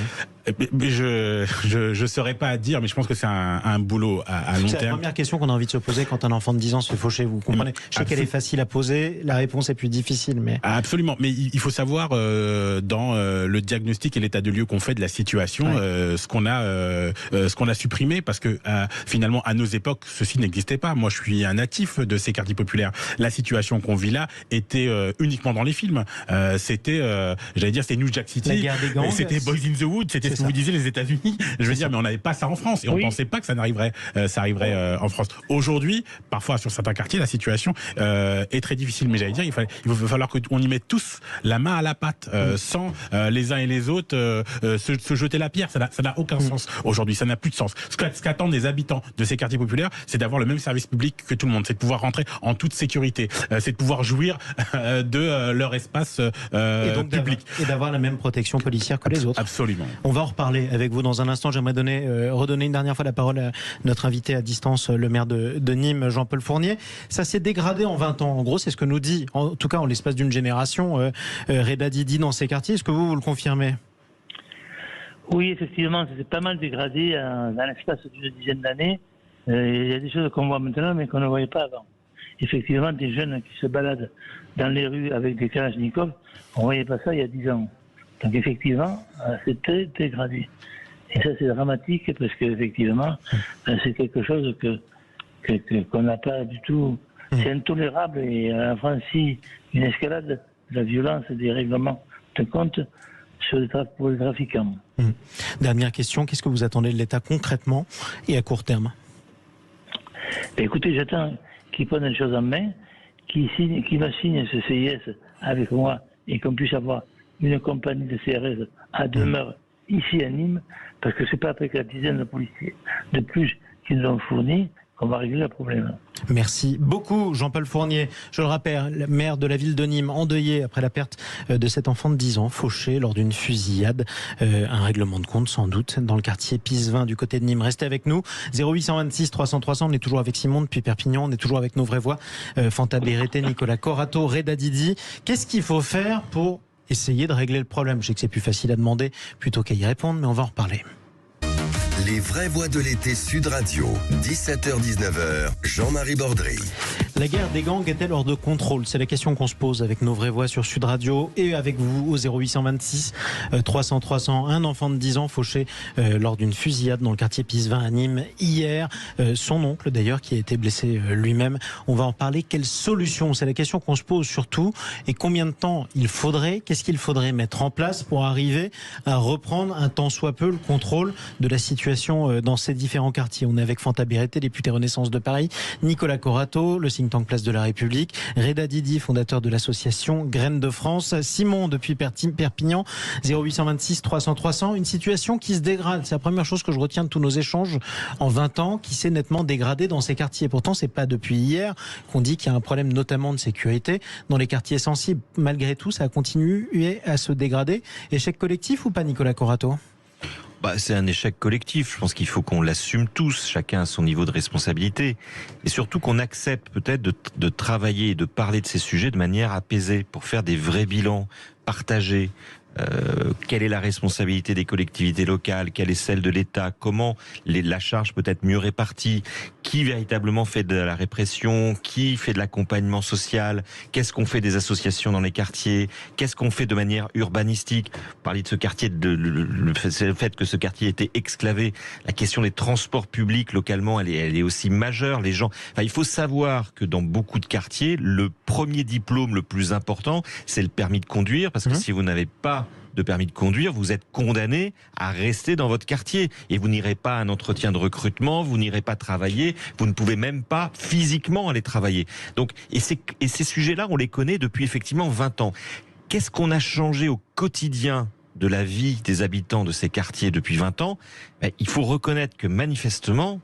[SPEAKER 6] Je saurais pas à dire, mais je pense que c'est un boulot à long terme.
[SPEAKER 2] C'est la première question qu'on a envie de se poser quand un enfant de 10 ans se fait faucher. Vous comprenez ? Je sais qu'elle est facile à poser, la réponse est plus difficile, mais...
[SPEAKER 6] Absolument, mais il faut savoir dans le diagnostic et l'état de lieu qu'on fait de la situation, ce qu'on a supprimé, parce que finalement à nos époques ceci n'existait pas. Moi je suis un natif de ces quartiers populaires. La situation qu'on vit là était uniquement dans les films. C'était c'était New Jack City,
[SPEAKER 2] la guerre des gangs,
[SPEAKER 6] c'était Boys in the Wood, c'était ce que vous disiez les États-Unis. Je veux dire, mais on n'avait pas ça en France et on pensait pas que ça arriverait en France. Aujourd'hui, parfois sur certains quartiers, la situation est très difficile, mais j'allais dire, il va falloir qu'on y mette tous la main à la pâte, sans les uns et les autres se jeter la pierre. Ça n'a aucun sens aujourd'hui, ça n'a plus de sens. Ce qu'attendent les habitants de ces quartiers populaires, c'est d'avoir le même service public que tout le monde, c'est de pouvoir rentrer en toute sécurité, c'est de pouvoir jouir de leur espace public.
[SPEAKER 2] Et d'avoir la même protection policière que les autres.
[SPEAKER 6] Absolument.
[SPEAKER 2] On va en reparler avec vous dans un instant. J'aimerais redonner une dernière fois la parole à notre invité à distance, le maire de Nîmes, Jean-Paul Fournier. Ça s'est dégradé en 20 ans. En gros, c'est ce que nous dit, en tout cas en l'espace d'une génération, Reda Didi dans ces quartiers. Est-ce que vous le confirmez ?
[SPEAKER 7] Oui, effectivement, ça s'est pas mal dégradé dans l'espace d'une dizaine d'années. Il y a des choses qu'on voit maintenant, mais qu'on ne voyait pas avant. Effectivement, des jeunes qui se baladent dans les rues avec des kalachnikovs, on ne voyait pas ça il y a 10 ans. Donc effectivement, c'est très dégradé. Et ça, c'est dramatique parce qu'effectivement, c'est quelque chose qu'on n'a pas du tout. C'est intolérable et a franchi une escalade de la violence et des règlements de compte pour les trafiquants.
[SPEAKER 2] Dernière question, qu'est-ce que vous attendez de l'État concrètement et à court terme ?
[SPEAKER 7] Écoutez, j'attends qu'il prenne les choses en main, qu'il me signe ce CIS avec moi et qu'on puisse avoir une compagnie de CRS à demeure ici à Nîmes, parce que c'est pas avec la dizaine de policiers de plus qu'ils nous ont fourni qu'on va régler le problème.
[SPEAKER 2] Merci beaucoup Jean-Paul Fournier. Je le rappelle, maire de la ville de Nîmes, endeuillé après la perte de cet enfant de 10 ans, fauché lors d'une fusillade. Un règlement de compte sans doute dans le quartier Pisevin du côté de Nîmes. Restez avec nous. 0826 300 300, on est toujours avec Simon depuis Perpignan, on est toujours avec nos vraies voix. Fanta Bérété, Nicolas Corato, Reda Didi. Qu'est-ce qu'il faut faire pour essayer de régler le problème ? Je sais que c'est plus facile à demander plutôt qu'à y répondre, mais on va en reparler.
[SPEAKER 1] Les vraies voix de l'été Sud Radio, 17h-19h, Jean-Marie Bordry.
[SPEAKER 2] La guerre des gangs est-elle hors de contrôle ? C'est la question qu'on se pose avec nos vraies voix sur Sud Radio et avec vous au 0826 300 300. Un enfant de 10 ans fauché lors d'une fusillade dans le quartier Pisevin à Nîmes hier. Son oncle d'ailleurs qui a été blessé lui-même. On va en parler. Quelle solution ? C'est la question qu'on se pose surtout. Et combien de temps il faudrait ? Qu'est-ce qu'il faudrait mettre en place pour arriver à reprendre un tant soit peu le contrôle de la situation dans ces différents quartiers ? On est avec Fanta Bérété, député Renaissance de Paris, Nicolas Corato, le think tank Place de la République, Reda Didi, fondateur de l'association Graines de France, Simon depuis Perpignan, 0826 300 300. Une situation qui se dégrade. C'est la première chose que je retiens de tous nos échanges en 20 ans, qui s'est nettement dégradée dans ces quartiers. Pourtant, c'est pas depuis hier qu'on dit qu'il y a un problème notamment de sécurité dans les quartiers sensibles. Malgré tout, ça a continué à se dégrader. Échec collectif ou pas, Nicolas Corato ?
[SPEAKER 4] C'est un échec collectif. Je pense qu'il faut qu'on l'assume tous, chacun à son niveau de responsabilité. Et surtout qu'on accepte peut-être de travailler et de parler de ces sujets de manière apaisée pour faire des vrais bilans, partagés, quelle est la responsabilité des collectivités locales, quelle est celle de l'État, comment la charge peut être mieux répartie, qui véritablement fait de la répression, qui fait de l'accompagnement social, qu'est-ce qu'on fait des associations dans les quartiers, qu'est-ce qu'on fait de manière urbanistique. Vous parliez de ce quartier, le fait que ce quartier était exclavé, la question des transports publics localement, elle est aussi majeure. Les gens, il faut savoir que dans beaucoup de quartiers, le premier diplôme le plus important, c'est le permis de conduire, parce que si vous n'avez pas de permis de conduire, vous êtes condamné à rester dans votre quartier et vous n'irez pas à un entretien de recrutement, vous n'irez pas travailler, vous ne pouvez même pas physiquement aller travailler. Donc, et ces sujets-là, on les connaît depuis effectivement 20 ans. Qu'est-ce qu'on a changé au quotidien de la vie des habitants de ces quartiers depuis 20 ans? Il faut reconnaître que manifestement,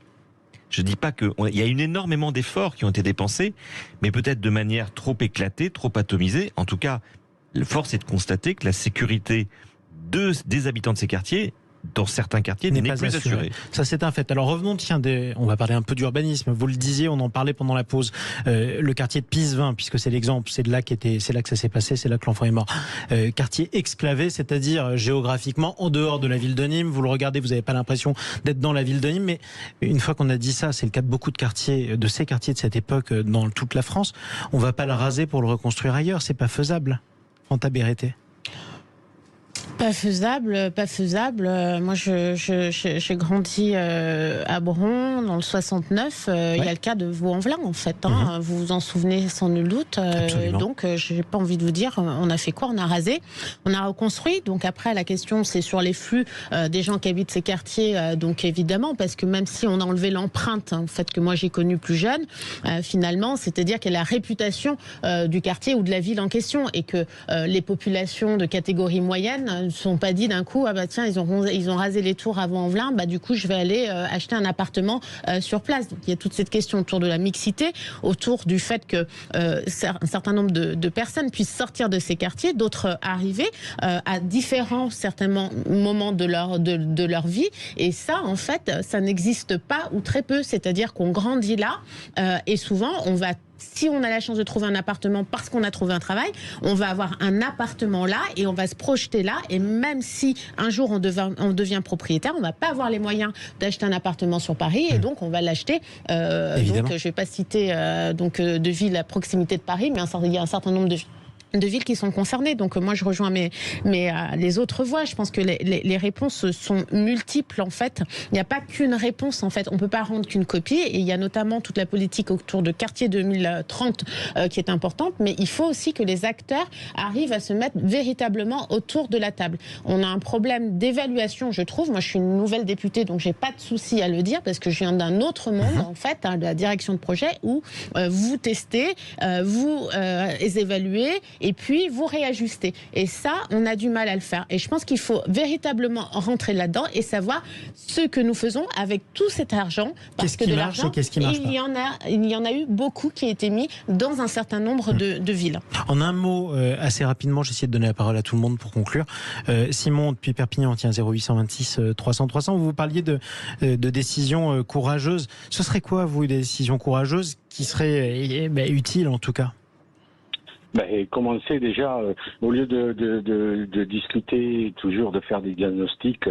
[SPEAKER 4] je dis pas qu'il y a énormément d'efforts qui ont été dépensés, mais peut-être de manière trop éclatée, trop atomisée. En tout cas, force est de constater que la sécurité des habitants de ces quartiers, dans certains quartiers, n'est plus assurée.
[SPEAKER 2] Ça, c'est un fait. Alors revenons, on va parler un peu d'urbanisme. Vous le disiez, on en parlait pendant la pause. Le quartier de Pisevin, puisque c'est l'exemple, c'est là que ça s'est passé, c'est là que l'enfant est mort. Quartier exclavé, c'est-à-dire géographiquement en dehors de la ville de Nîmes. Vous le regardez, vous n'avez pas l'impression d'être dans la ville de Nîmes. Mais une fois qu'on a dit ça, c'est le cas de beaucoup de quartiers, de ces quartiers de cette époque dans toute la France. On ne va pas le raser pour le reconstruire ailleurs. C'est pas faisable. Fanta Berete.
[SPEAKER 5] Pas faisable. Moi, j'ai grandi à Bron dans le 69. Il y a le cas de Vaux-en-Velin, en fait. Vous vous en souvenez sans nul doute. Donc, j'ai pas envie de vous dire, on a fait quoi? On a rasé, on a reconstruit. Donc après, la question, c'est sur les flux des gens qui habitent ces quartiers. Donc évidemment, parce que même si on a enlevé l'empreinte, en fait, que moi j'ai connue plus jeune, finalement, c'est-à-dire qu'il y a la réputation du quartier ou de la ville en question, et que les populations de catégorie moyenne ne sont pas dit d'un coup, ah bah tiens, ils ont rasé les tours avant Envelin, bah du coup je vais aller acheter un appartement sur place. Donc il y a toute cette question autour de la mixité, autour du fait que un certain nombre de personnes puissent sortir de ces quartiers, d'autres arriver à différents certainement moments de leur vie, et ça en fait ça n'existe pas ou très peu, c'est-à-dire qu'on grandit là et souvent on va, si on a la chance de trouver un appartement parce qu'on a trouvé un travail, on va avoir un appartement là et on va se projeter là. Et même si un jour on devient propriétaire, on va pas avoir les moyens d'acheter un appartement sur Paris, et donc on va l'acheter. Donc je vais pas citer de villes à proximité de Paris, mais il y a un certain nombre de villes qui sont concernées. Donc moi je rejoins les autres voix. Je pense que les réponses sont multiples en fait. Il n'y a pas qu'une réponse en fait. On peut pas rendre qu'une copie, et il y a notamment toute la politique autour de Quartier 2030 qui est importante, mais il faut aussi que les acteurs arrivent à se mettre véritablement autour de la table. On a un problème d'évaluation, je trouve. Moi je suis une nouvelle députée, donc j'ai pas de souci à le dire, parce que je viens d'un autre monde en fait, de la direction de projet, où vous testez, vous évaluez, et puis vous réajustez. Et ça, on a du mal à le faire. Et je pense qu'il faut véritablement rentrer là-dedans et savoir ce que nous faisons avec tout cet argent. Parce que de l'argent, il y en a eu beaucoup qui a été mis dans un certain nombre de villes.
[SPEAKER 2] En un mot, assez rapidement, j'essaie de donner la parole à tout le monde pour conclure. Simon, depuis Perpignan, tiens, 0826 300 300, vous parliez de décisions courageuses. Ce serait quoi, vous, des décisions courageuses qui seraient utiles en tout cas?
[SPEAKER 3] Commencer déjà, au lieu de discuter toujours de faire des diagnostics,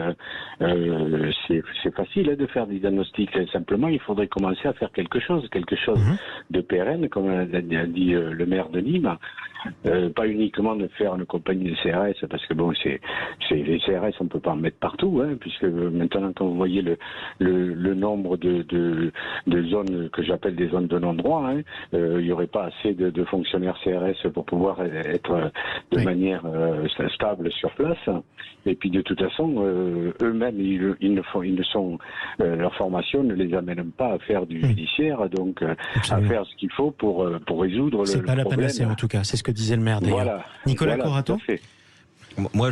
[SPEAKER 3] c'est facile de faire des diagnostics. Simplement, il faudrait commencer à faire quelque chose de pérenne, comme a dit le maire de Nîmes. Pas uniquement de faire une compagnie de CRS, parce que bon, c'est les CRS, on peut pas en mettre partout, puisque maintenant, quand vous voyez le nombre de zones que j'appelle des zones de non-droit, il y aurait pas assez de fonctionnaires CRS pour pouvoir être de manière stable sur place. Et puis de toute façon, eux-mêmes, leur formation ne les amène pas à faire du judiciaire, donc à faire ce qu'il faut pour résoudre le problème.
[SPEAKER 2] C'est pas la panacée en tout cas, c'est ce que disait le maire d'ailleurs.
[SPEAKER 3] Voilà,
[SPEAKER 2] Nicolas Corato.
[SPEAKER 4] Moi,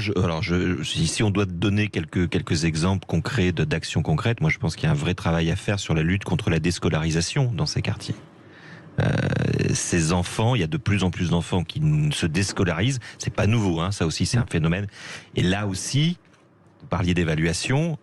[SPEAKER 4] si on doit donner quelques exemples concrets d'actions concrètes, moi je pense qu'il y a un vrai travail à faire sur la lutte contre la déscolarisation dans ces quartiers. Ces enfants, il y a de plus en plus d'enfants qui se déscolarisent. C'est pas nouveau, ça aussi c'est un phénomène. Et là aussi, vous parliez d'évaluation.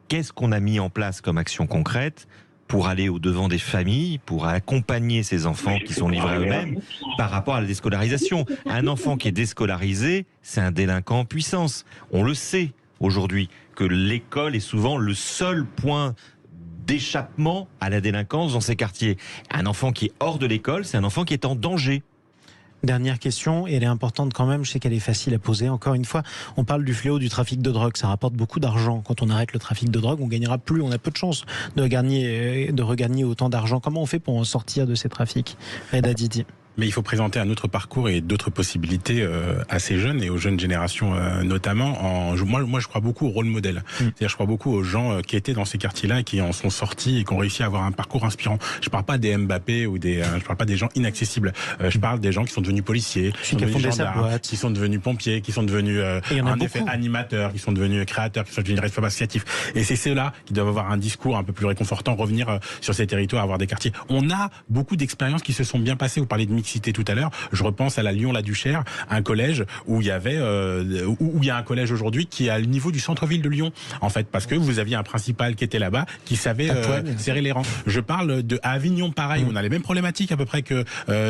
[SPEAKER 4] Qu'est-ce qu'on a mis en place comme action concrète pour aller au-devant des familles, pour accompagner ces enfants qui sont livrés à eux-mêmes par rapport à la déscolarisation. Un enfant qui est déscolarisé, c'est un délinquant en puissance. On le sait aujourd'hui que l'école est souvent le seul point d'échappement à la délinquance dans ces quartiers. Un enfant qui est hors de l'école, c'est un enfant qui est en danger.
[SPEAKER 2] Dernière question, et elle est importante quand même, je sais qu'elle est facile à poser. Encore une fois, on parle du fléau du trafic de drogue, ça rapporte beaucoup d'argent. Quand on arrête le trafic de drogue, on gagnera plus, on a peu de chances de regagner autant d'argent. Comment on fait pour en sortir de ces trafics, Reda Didi?
[SPEAKER 6] Mais il faut présenter un autre parcours et d'autres possibilités à ces jeunes et aux jeunes générations notamment. Moi, je crois beaucoup au rôle modèle. C'est-à-dire, je crois beaucoup aux gens qui étaient dans ces quartiers-là et qui en sont sortis et qui ont réussi à avoir un parcours inspirant. Je parle pas des Mbappé ou je parle pas des gens inaccessibles. Je parle des gens qui sont devenus policiers, qui sont devenus gendarmes, qui sont devenus pompiers, qui sont devenus animateurs, qui sont devenus créateurs, qui sont devenus responsables associatifs. Et c'est ceux-là qui doivent avoir un discours un peu plus réconfortant, revenir sur ces territoires, avoir des quartiers. On a beaucoup d'expériences qui se sont bien passées. Vous parlez de mixité tout à l'heure. Je repense à la Lyon-la-Duchère, un collège où il y avait, où il y a un collège aujourd'hui qui est à le niveau du centre-ville de Lyon, en fait, parce que vous aviez un principal qui était là-bas, qui savait serrer les rangs. Je parle de à Avignon, pareil, on a les mêmes problématiques à peu près que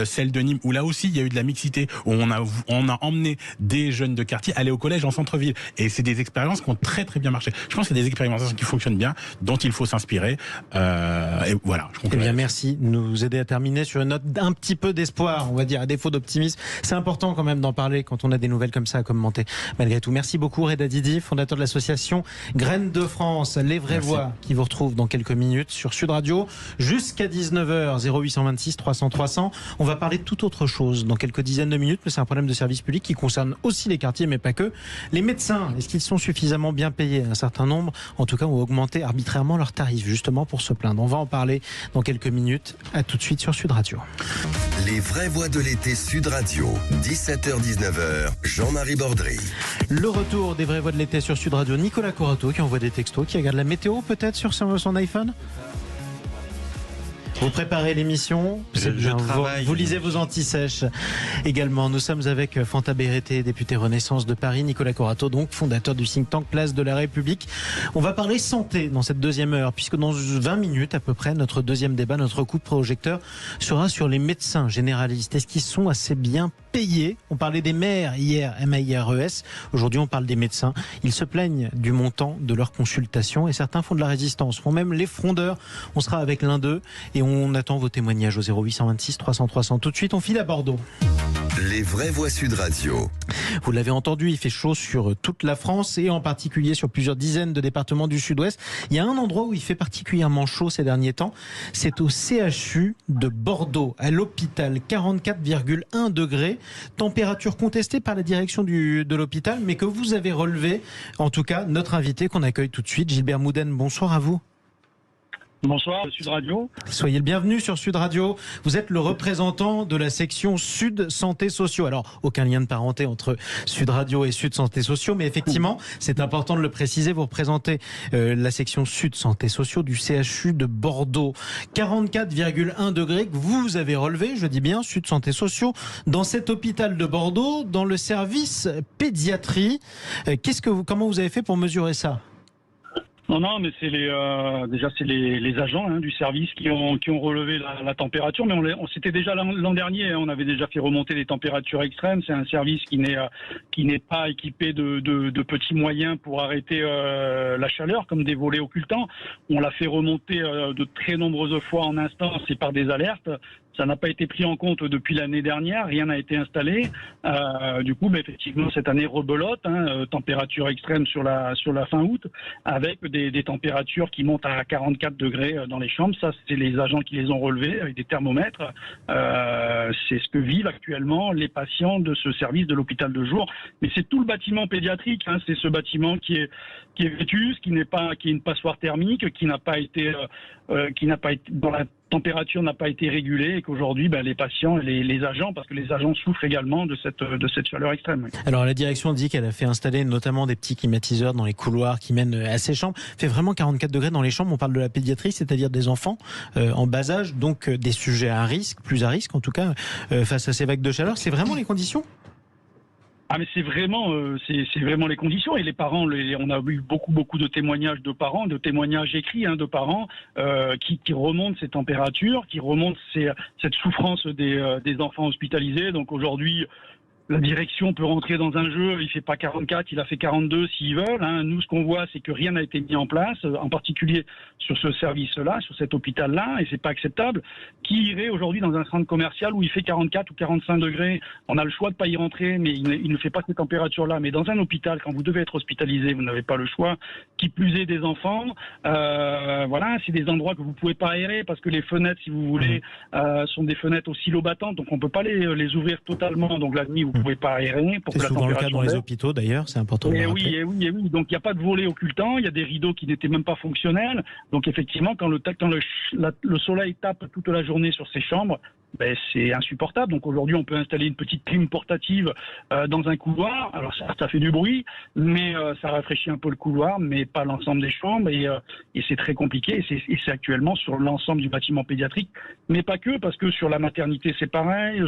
[SPEAKER 6] celle de Nîmes, où là aussi il y a eu de la mixité, où on a emmené des jeunes de quartier aller au collège en centre-ville. Et c'est des expériences qui ont très très bien marché. Je pense qu'il y a des expérimentations qui fonctionnent bien, dont il faut s'inspirer. Et voilà.
[SPEAKER 2] Eh bien, merci de nous aider à terminer sur une note d'un petit peu d'espoir, on va dire, à défaut d'optimisme. C'est important quand même d'en parler quand on a des nouvelles comme ça à commenter. Malgré tout, merci beaucoup Reda Didi, fondateur de l'association Graines de France, les vraies voix, qui vous retrouvent dans quelques minutes sur Sud Radio jusqu'à 19h, 0826 300 300. On va parler de toute autre chose dans quelques dizaines de minutes, mais c'est un problème de service public qui concerne aussi les quartiers, mais pas que. Les médecins, est-ce qu'ils sont suffisamment bien payés? Un certain nombre, en tout cas, ont augmenté arbitrairement leurs tarifs, justement pour se plaindre. On va en parler dans quelques minutes. À tout de suite sur Sud Radio.
[SPEAKER 1] Les vraies voix de l'été Sud Radio, 17h-19h, Jean-Marie Bordry.
[SPEAKER 2] Le retour des vraies voix de l'été sur Sud Radio, Nicolas Corato qui envoie des textos, qui regarde la météo peut-être sur son iPhone. Vous préparez l'émission, vous lisez vos anti-sèches également. Nous sommes avec Fanta Bérété, député Renaissance de Paris, Nicolas Corato, donc fondateur du think tank Place de la République. On va parler santé dans cette deuxième heure, puisque dans 20 minutes à peu près, notre deuxième débat, notre coup de projecteur sera sur les médecins généralistes. Est-ce qu'ils sont assez bien payés? On parlait des maires hier, M-A-I-R-E-S. Aujourd'hui, on parle des médecins. Ils se plaignent du montant de leurs consultations et certains font de la résistance, font même les frondeurs. On sera avec l'un d'eux et on attend vos témoignages au 0826 300 300. Tout de suite, on file à Bordeaux.
[SPEAKER 1] Les vraies voix Sud Radio.
[SPEAKER 2] Vous l'avez entendu, il fait chaud sur toute la France et en particulier sur plusieurs dizaines de départements du Sud-Ouest. Il y a un endroit où il fait particulièrement chaud ces derniers temps. C'est au CHU de Bordeaux, à l'hôpital, 44,1 degrés. Température contestée par la direction de l'hôpital, mais que vous avez relevée. En tout cas, notre invité qu'on accueille tout de suite, Gilbert Mouden. Bonsoir à vous.
[SPEAKER 8] Bonsoir, Sud Radio.
[SPEAKER 2] Soyez le bienvenu sur Sud Radio. Vous êtes le représentant de la section Sud Santé Sociaux. Alors, aucun lien de parenté entre Sud Radio et Sud Santé Sociaux, mais effectivement, c'est important de le préciser. Vous représentez la section Sud Santé Sociaux du CHU de Bordeaux. 44,1 degrés que vous avez relevé, je dis bien, Sud Santé Sociaux, dans cet hôpital de Bordeaux, dans le service pédiatrie. Comment vous avez fait pour mesurer ça ?
[SPEAKER 8] Non, mais c'est les agents du service qui ont relevé la température. Mais on s'était déjà l'an dernier, on avait déjà fait remonter les températures extrêmes. C'est un service qui n'est pas équipé de petits moyens pour arrêter la chaleur, comme des volets occultants. On l'a fait remonter de très nombreuses fois en instance et par des alertes. Ça n'a pas été pris en compte depuis l'année dernière, rien n'a été installé. Du coup, effectivement, cette année rebelote, température extrême sur la fin août, avec des températures qui montent à 44 degrés dans les chambres. Ça, c'est les agents qui les ont relevés avec des thermomètres. C'est ce que vivent actuellement les patients de ce service de l'hôpital de jour. Mais c'est tout le bâtiment pédiatrique. C'est ce bâtiment qui est vétuste, qui est une passoire thermique, qui n'a pas été dont la température n'a pas été régulée et qu'aujourd'hui, les patients et les agents, parce que les agents souffrent également de cette chaleur extrême.
[SPEAKER 2] Alors la direction dit qu'elle a fait installer notamment des petits climatiseurs dans les couloirs qui mènent à ces chambres. Il fait vraiment 44 degrés dans les chambres. On parle de la pédiatrie, c'est-à-dire des enfants en bas âge, donc des sujets à risque, plus à risque en tout cas, face à ces vagues de chaleur. C'est vraiment les conditions ?
[SPEAKER 8] Ah mais c'est vraiment les conditions et les parents, on a eu beaucoup de témoignages de parents, de témoignages écrits de parents qui remontent ces températures, qui remontent cette souffrance des enfants hospitalisés. Donc aujourd'hui, la direction peut rentrer dans un jeu, il fait pas 44, il a fait 42 s'ils veulent. Nous, ce qu'on voit, c'est que rien n'a été mis en place, en particulier sur ce service-là, sur cet hôpital-là, et c'est pas acceptable. Qui irait aujourd'hui dans un centre commercial où il fait 44 ou 45 degrés? On a le choix de pas y rentrer, mais il ne fait pas ces températures-là. Mais dans un hôpital, quand vous devez être hospitalisé, vous n'avez pas le choix. Qui plus est des enfants, voilà, c'est des endroits que vous pouvez pas aérer parce que les fenêtres, si vous voulez, sont des fenêtres au silo battant, donc on peut pas les ouvrir totalement. Donc la nuit, vous pouvez pas aérer pour que la température. C'est souvent le cas
[SPEAKER 2] dans les hôpitaux d'ailleurs, c'est important de le rappeler.
[SPEAKER 8] Et oui. Donc il n'y a pas de volet occultant, il y a des rideaux qui n'étaient même pas fonctionnels. Donc effectivement, quand le soleil tape toute la journée sur ces chambres, c'est insupportable. Donc aujourd'hui, on peut installer une petite clim portative dans un couloir. Alors ça fait du bruit, mais ça rafraîchit un peu le couloir, mais pas l'ensemble des chambres. Et c'est très compliqué. Et c'est actuellement sur l'ensemble du bâtiment pédiatrique, mais pas que, parce que sur la maternité, c'est pareil.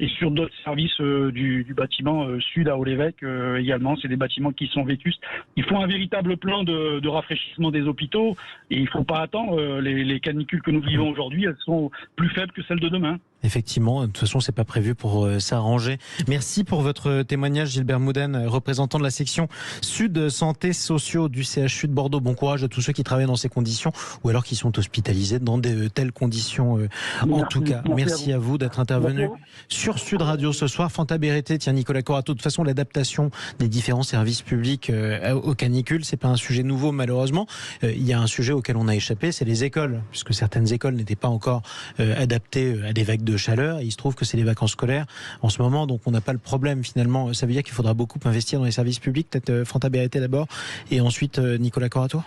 [SPEAKER 8] Et sur d'autres services du bâtiment sud à Haut-l'Évêque également, c'est des bâtiments qui sont vétustes. Il faut un véritable plan de rafraîchissement des hôpitaux. Et il ne faut pas attendre. Les canicules que nous vivons aujourd'hui, elles sont plus faibles que celles de demain.
[SPEAKER 2] Effectivement, de toute façon, c'est pas prévu pour s'arranger. Merci pour votre témoignage, Gilbert Mouden, représentant de la section Sud Santé Sociaux du CHU de Bordeaux. Bon courage à tous ceux qui travaillent dans ces conditions ou alors qui sont hospitalisés dans de telles conditions. En tout cas, merci à vous d'être intervenu sur Sud Radio ce soir. Fanta Berrettez, tiens, Nicolas Corato. De toute façon, l'adaptation des différents services publics aux canicules, c'est pas un sujet nouveau malheureusement. Il y a un sujet auquel on a échappé, c'est les écoles, puisque certaines écoles n'étaient pas encore adaptées à des vagues de chaleur. Et il se trouve que c'est les vacances scolaires en ce moment, donc on n'a pas le problème finalement. Ça veut dire qu'il faudra beaucoup investir dans les services publics. Peut-être Fanta Berrettez d'abord et ensuite Nicolas Corato.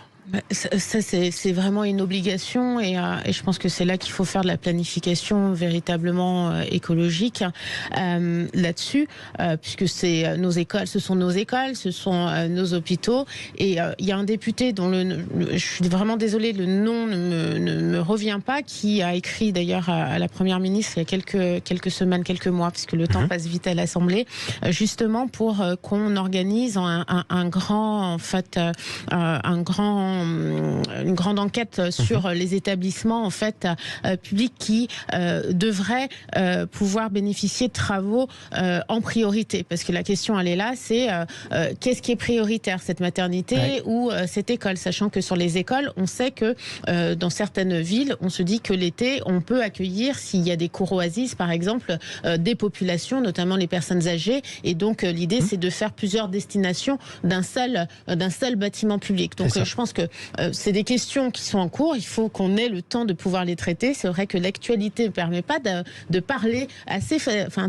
[SPEAKER 5] Ça c'est vraiment une obligation et je pense que c'est là qu'il faut faire de la planification véritablement écologique là-dessus, puisque c'est nos écoles, ce sont nos hôpitaux et il y a un député dont je suis vraiment désolée, le nom ne me revient pas, qui a écrit d'ailleurs à la première ministre il y a quelques semaines, quelques mois, puisque le temps passe vite à l'Assemblée, justement pour qu'on organise une grande enquête sur les établissements publics qui devraient pouvoir bénéficier de travaux en priorité, parce que la question elle est là, c'est qu'est-ce qui est prioritaire, cette maternité ou cette école, sachant que sur les écoles on sait que dans certaines villes on se dit que l'été on peut accueillir, s'il y a des cours oasis par exemple, des populations, notamment les personnes âgées, et donc l'idée c'est de faire plusieurs destinations d'un seul bâtiment public. Donc je pense que c'est des questions qui sont en cours, il faut qu'on ait le temps de pouvoir les traiter. C'est vrai que l'actualité ne permet pas de parler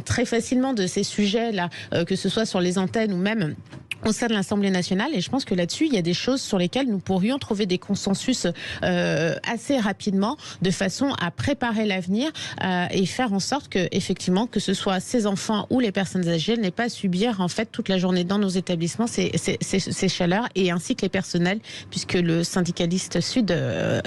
[SPEAKER 5] très facilement de ces sujets-là, que ce soit sur les antennes ou même au sein de l'Assemblée nationale, et je pense que là-dessus, il y a des choses sur lesquelles nous pourrions trouver des consensus assez rapidement, de façon à préparer l'avenir et faire en sorte que, effectivement, que ce soit ces enfants ou les personnes âgées n'aient pas à subir en fait toute la journée dans nos établissements ces chaleurs, et ainsi que les personnels, puisque le syndicaliste Sud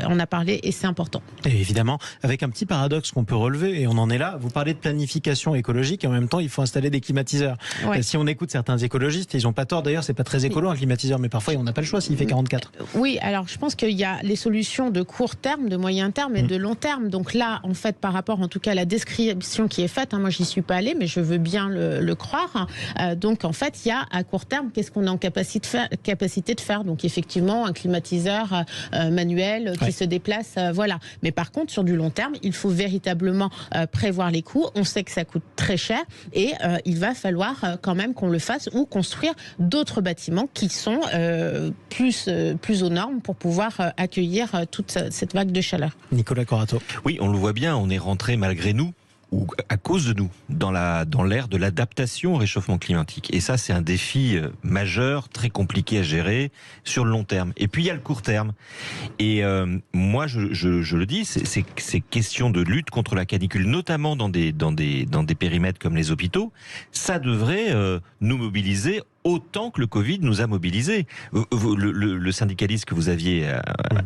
[SPEAKER 5] en a parlé et c'est important.
[SPEAKER 2] Et évidemment, avec un petit paradoxe qu'on peut relever, et on en est là, vous parlez de planification écologique et en même temps il faut installer des climatiseurs. Ouais. Si on écoute certains écologistes, ils n'ont pas tort. D'ailleurs, c'est pas très écolo un climatiseur, mais parfois on n'a pas le choix s'il fait 44.
[SPEAKER 5] Oui, alors je pense qu'il y a les solutions de court terme, de moyen terme et de long terme. Donc là, en fait, par rapport en tout cas à la description qui est faite, moi j'y suis pas allée, mais je veux bien le croire. Donc en fait, il y a à court terme, qu'est-ce qu'on est en capacité de faire. Donc effectivement, un climatiseur manuel qui se déplace, voilà. Mais par contre, sur du long terme, il faut véritablement prévoir les coûts. On sait que ça coûte très cher et il va falloir quand même qu'on le fasse, ou construire d'autres bâtiments qui sont plus aux normes pour pouvoir accueillir toute cette vague de chaleur.
[SPEAKER 2] Nicolas Corato.
[SPEAKER 4] Oui, on le voit bien, on est rentré malgré nous, ou à cause de nous, dans l'ère de l'adaptation au réchauffement climatique. Et ça, c'est un défi majeur, très compliqué à gérer sur le long terme. Et puis, il y a le court terme. Et moi, je le dis, c'est question de lutte contre la canicule, notamment dans des périmètres comme les hôpitaux. Ça devrait nous mobiliser autant que le Covid nous a mobilisés. Le syndicaliste que vous aviez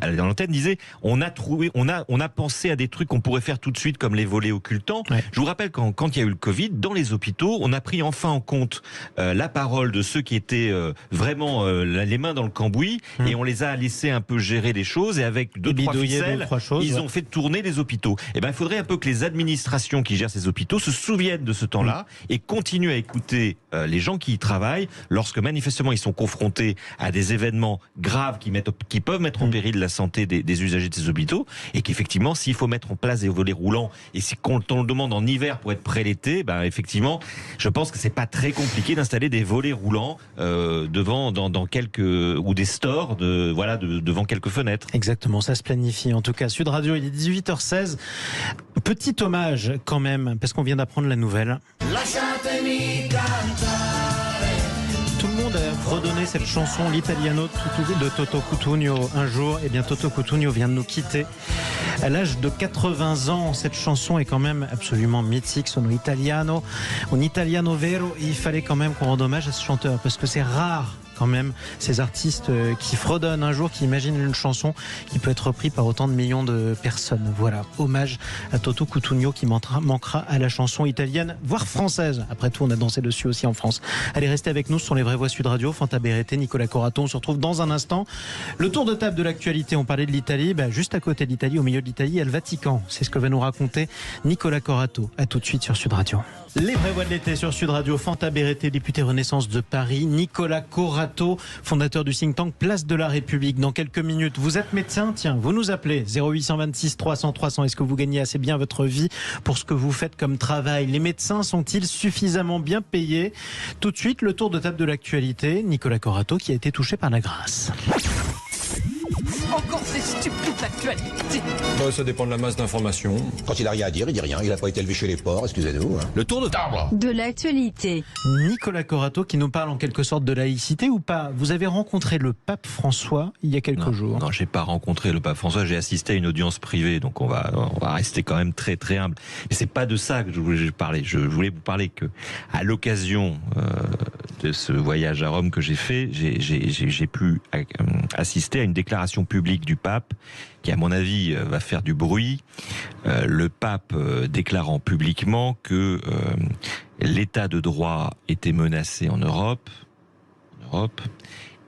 [SPEAKER 4] dans l'antenne disait on a pensé à des trucs qu'on pourrait faire tout de suite comme les volets occultants. Ouais. Je vous rappelle quand il y a eu le Covid, dans les hôpitaux, on a pris enfin en compte la parole de ceux qui étaient vraiment les mains dans le cambouis et on les a laissés un peu gérer les choses et avec deux, trois ficelles, ils ont fait tourner les hôpitaux. Eh ben, il faudrait un peu que les administrations qui gèrent ces hôpitaux se souviennent de ce temps-là et continuent à écouter les gens qui y travaillent lorsque manifestement ils sont confrontés à des événements graves qui peuvent mettre en péril la santé des usagers de ces hôpitaux et qu'effectivement s'il faut mettre en place des volets roulants et si on le demande en hiver pour être prêt l'été, ben effectivement je pense que c'est pas très compliqué d'installer des volets roulants dans quelques ou des stores devant quelques fenêtres.
[SPEAKER 2] Exactement, ça se planifie. En tout cas, Sud Radio, il est 18h16. Petit hommage quand même, parce qu'on vient d'apprendre la nouvelle. Tout le monde a redonné cette chanson, l'Italiano de Toto Cutugno un jour. Eh bien, Toto Cutugno vient de nous quitter à l'âge de 80 ans. Cette chanson est quand même absolument mythique. Sono italiano, un italiano vero. Et il fallait quand même qu'on rende hommage à ce chanteur, parce que c'est rare quand même ces artistes qui fredonnent un jour, qui imaginent une chanson qui peut être reprise par autant de millions de personnes. Voilà, hommage à Toto Cutugno qui manquera à la chanson italienne, voire française. Après tout, on a dansé dessus aussi en France. Allez, restez avec nous, ce sont les vraies voix Sud Radio. Fanta Berete, Nicolas Corato, on se retrouve dans un instant. Le tour de table de l'actualité, on parlait de l'Italie, juste à côté de l'Italie, au milieu de l'Italie, il y a le Vatican. C'est ce que va nous raconter Nicolas Corato. À tout de suite sur Sud Radio. Les vraies voix de l'été sur Sud Radio. Fanta Berete, député Renaissance de Paris. Nicolas Corato, fondateur du think tank Place de la République. Dans quelques minutes, vous êtes médecin, tiens, vous nous appelez 0826 300 300. Est-ce que vous gagnez assez bien votre vie pour ce que vous faites comme travail? Les médecins sont-ils suffisamment bien payés? Tout de suite, le tour de table de l'actualité. Nicolas Corato qui a été touché par la grâce.
[SPEAKER 9] Encore ces stupides actualités.
[SPEAKER 10] Ça dépend de la masse d'informations.
[SPEAKER 11] Quand il a rien à dire, il dit rien. Il n'a pas été élevé chez les porcs, excusez-nous.
[SPEAKER 10] Le tour de table
[SPEAKER 9] de l'actualité.
[SPEAKER 2] Nicolas Corato qui nous parle en quelque sorte de laïcité ou pas? Vous avez rencontré le pape François il y a quelques jours.
[SPEAKER 4] Non, j'ai pas rencontré le pape François. J'ai assisté à une audience privée, donc on va rester quand même très très humble. Mais c'est pas de ça que je voulais parler. Je voulais vous parler que à l'occasion de ce voyage à Rome que j'ai fait, j'ai pu assister à une déclaration publique du pape qui, à mon avis, va faire du bruit. Le pape déclarant publiquement que l'état de droit était menacé en Europe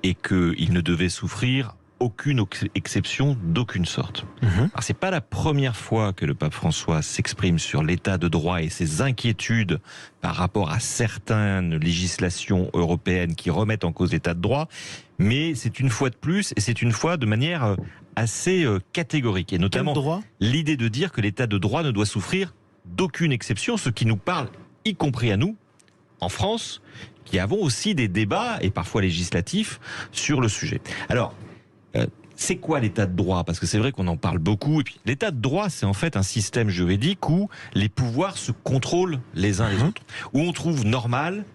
[SPEAKER 4] et qu'il ne devait souffrir aucune exception d'aucune sorte. Alors, c'est pas la première fois que le pape François s'exprime sur l'état de droit et ses inquiétudes par rapport à certaines législations européennes qui remettent en cause l'état de droit, mais c'est une fois de plus et c'est une fois de manière assez catégorique et notamment l'idée de dire que l'état de droit ne doit souffrir d'aucune exception, ce qui nous parle, y compris à nous, en France, qui avons aussi des débats et parfois législatifs sur le sujet. Alors, c'est quoi l'état de droit? Parce que c'est vrai qu'on en parle beaucoup. Et puis, l'état de droit, c'est en fait un système juridique où les pouvoirs se contrôlent les uns les autres. Où on trouve normal,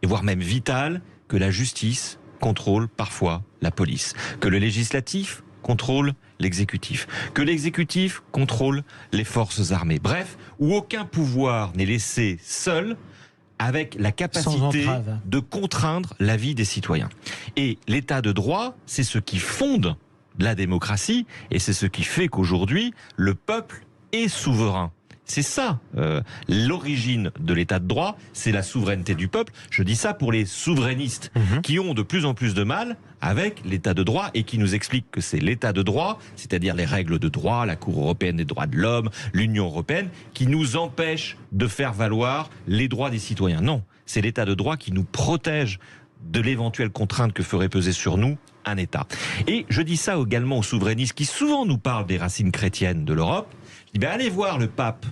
[SPEAKER 4] et voire même vital, que la justice contrôle parfois la police. Que le législatif contrôle l'exécutif. Que l'exécutif contrôle les forces armées. Bref, où aucun pouvoir n'est laissé seul avec la capacité de contraindre la vie des citoyens. Et l'état de droit, c'est ce qui fonde la démocratie et c'est ce qui fait qu'aujourd'hui, le peuple est souverain. C'est ça, l'origine de l'état de droit, c'est la souveraineté du peuple. Je dis ça pour les souverainistes qui ont de plus en plus de mal avec l'état de droit et qui nous expliquent que c'est l'état de droit, c'est-à-dire les règles de droit, la Cour européenne des droits de l'homme, l'Union européenne, qui nous empêchent de faire valoir les droits des citoyens. Non, c'est l'état de droit qui nous protège de l'éventuelle contrainte que ferait peser sur nous un État. Et je dis ça également aux souverainistes qui souvent nous parlent des racines chrétiennes de l'Europe. Je dis, allez voir le pape,